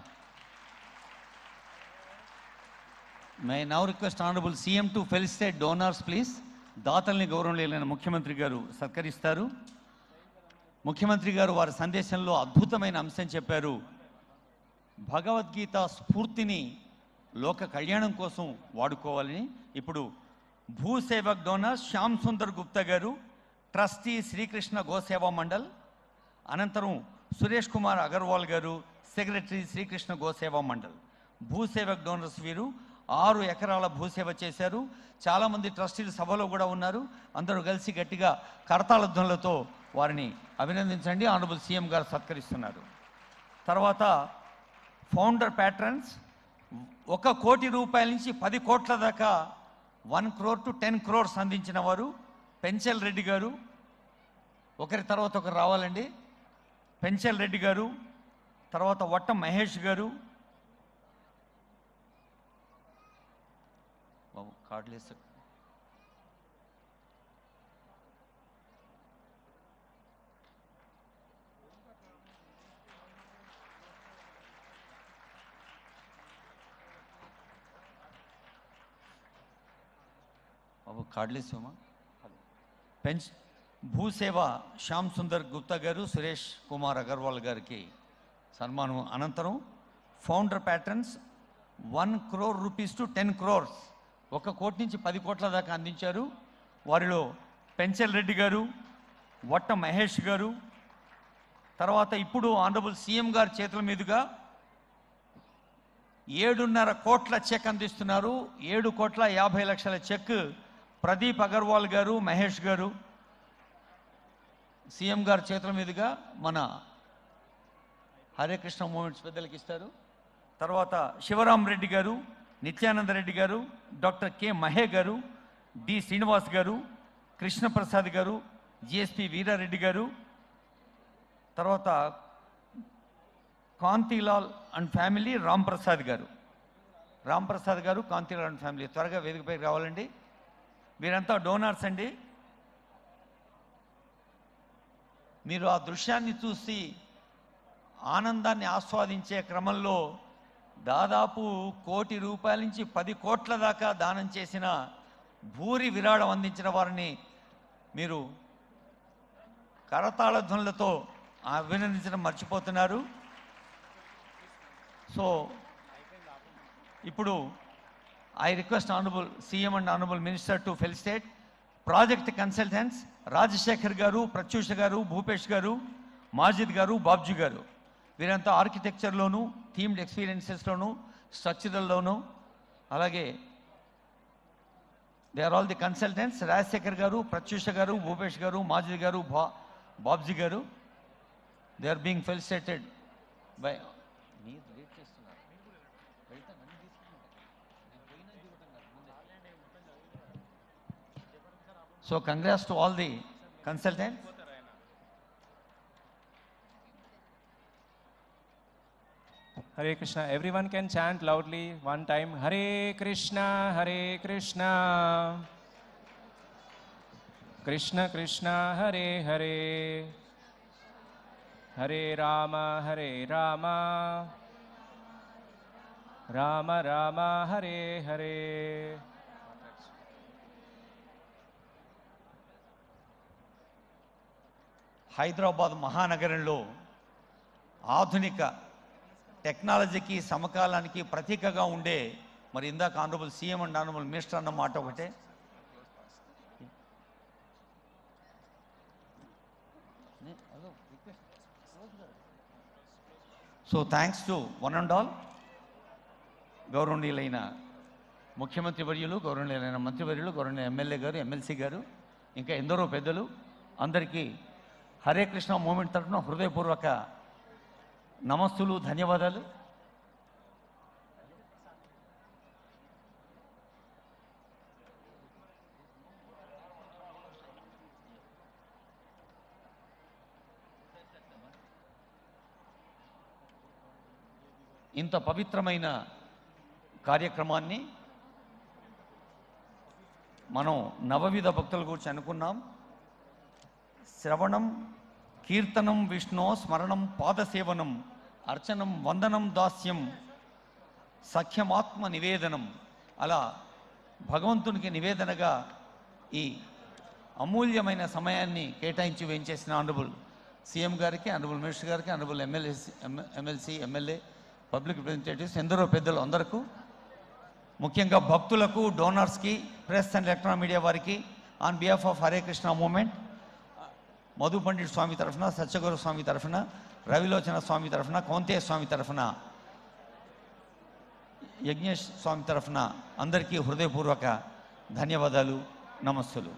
May I now request Honorable CM to felicitate donors, please. దాతల్ని గౌరవనీయులైన ముఖ్యమంత్రి గారు సత్కరిస్తారు. ముఖ్యమంత్రి గారు వారి సందేశంలో అద్భుతమైన అంశం చెప్పారు. భగవద్గీత స్ఫూర్తిని లోక కళ్యాణం కోసం వాడుకోవాలని. ఇప్పుడు భూసేవక్ డోనర్ శ్యామ్ సుందర్ గుప్తా గారు, ట్రస్టీ శ్రీకృష్ణ గోసేవా మండల్, అనంతరం సురేష్ కుమార్ అగర్వాల్ గారు, సెక్రటరీ శ్రీకృష్ణ గోసేవా మండల్. భూసేవక్ డోనర్స్ వీరు 6 ఎకరాల భూసేవ చేశారు. చాలామంది ట్రస్టీలు సభలో కూడా ఉన్నారు. అందరూ కలిసి గట్టిగా కరతాళ ధ్వనులతో వారిని అభినందించండి. ఆనరబుల్ సీఎం గారు సత్కరిస్తున్నారు. తర్వాత ఫౌండర్ ప్యాట్రన్స్ 1 కోటి రూపాయల నుంచి 10 కోట్ల దాకా 1 crore to 10 crores అందించిన వారు పెంచల్ రెడ్డి గారు. ఒకరి తర్వాత ఒకరు రావాలండి. పెంచల్ రెడ్డి గారు, తర్వాత వట్ట మహేష్ గారు. బాబు కార్డులు వేస్తా. బాబు కార్డులు వేసామా? భూసేవ శ్యామ్ సుందర్ గుప్తా గారు, సురేష్ కుమార్ అగర్వాల్ గారికి సన్మానం. అనంతరం founder patterns 1 crore rupees to 10 crores 1 కోటి నుంచి 10 కోట్ల దాకా అందించారు. వారిలో పెంచల్ రెడ్డి గారు, వట్ట మహేష్ గారు. తర్వాత ఇప్పుడు ఆనరబుల్ సీఎం గారి చేతుల మీదుగా 7.5 కోట్ల చెక్ అందిస్తున్నారు. 7,50,00,000 చెక్ ప్రదీప్ అగర్వాల్ గారు, మహేష్ గారు సీఎం గారి చేతుల మీదుగా మన హరే కృష్ణ మూమెంట్స్ పెద్దలకి ఇస్తారు. తర్వాత శివరాం రెడ్డి గారు, నిత్యానంద రెడ్డి గారు, డాక్టర్ కె మహే గారు, డి శ్రీనివాస్ గారు, కృష్ణప్రసాద్ గారు, జిఎస్పి వీరారెడ్డి గారు, తర్వాత కాంతిలాల్ అండ్ ఫ్యామిలీ రాంప్రసాద్ గారు. రాంప్రసాద్ గారు, కాంతిలాల్ అండ్ ఫ్యామిలీ త్వరగా వేదికపైకి రావాలండి. వీరంతా డోనర్స్ అండి. మీరు ఆ దృశ్యాన్ని చూసి ఆనందాన్ని ఆస్వాదించే క్రమంలో దాదాపు 1 కోటి రూపాయల నుంచి 10 కోట్ల దాకా దానం చేసిన, భూరి విరాళం అందించిన వారిని మీరు కరతాళ ధ్వనులతో అభినందించడం మర్చిపోతున్నారు. సో ఇప్పుడు I request honourable CM and honourable minister to felicitate project consultants Rajasekhar గారు, ప్రత్యూష గారు, భూపేష్ గారు, మాజిద్ గారు, బాబ్జీ గారు. వీరంతా ఆర్కిటెక్చర్లోను, థీమ్డ్ ఎక్స్పీరియన్సెస్లోను, స్ట్రక్చరల్లోను, అలాగే they are all the consultants. Rajasekhar గారు, ప్రత్యూష గారు, భూపేష్ గారు, మాజిద్ గారు, బాబ్జీ గారు. They are being felicitated by So congrats to all the consultants. Hare Krishna. Everyone can chant loudly one time. Hare Krishna, Hare Krishna, Krishna Krishna, Hare Hare, Hare Rama, Hare Rama, Rama Rama, Hare Hare. Hyderabad మహానగరంలో ఆధునిక టెక్నాలజీకి, సమకాలానికి ప్రతీకగా ఉండే, మరి ఇందాక honourable CM and honourable minister అన్న మాట ఒకటే, so thanks to one and all. గౌరవనీయులైన ముఖ్యమంత్రి వర్యులు, గౌరవనీయులైన మంత్రివర్యులు, గౌరవనీయ ఎమ్మెల్యే గారు, ఎమ్మెల్సీ గారు, ఇంకా ఎందరో పెద్దలు అందరికీ హరే కృష్ణ మూమెంట్ తరఫున హృదయపూర్వక నమస్తులు, ధన్యవాదాలు. ఇంత పవిత్రమైన కార్యక్రమాన్ని మనం నవవిధ భక్తుల గురించి అనుకున్నాం. శ్రవణం, కీర్తనం విష్ణు, స్మరణం పాదసేవనం, అర్చనం వందనం దాస్యం, సఖ్యమాత్మ నివేదనం. అలా భగవంతునికి నివేదనగా ఈ అమూల్యమైన సమయాన్ని కేటాయించి వేయించేసిన ఆనరబుల్ సీఎం గారికి, ఆనరబుల్ మినిస్టర్ గారికి, honourable MLC, MLA, public representatives, ఎందరో పెద్దలు అందరికీ, ముఖ్యంగా భక్తులకు, డోనర్స్కి, ప్రెస్ అండ్ ఎలక్ట్రానిక్ మీడియా వారికి on behalf of Hare Krishna movement, Madhu Pandit Swami తరఫున, సత్యగురు స్వామి తరఫున, రవిలోచన స్వామి తరఫున, కౌంతేయ స్వామి తరఫున, యజ్ఞేష్ స్వామి తరఫున అందరికీ హృదయపూర్వక ధన్యవాదాలు, నమస్సులు.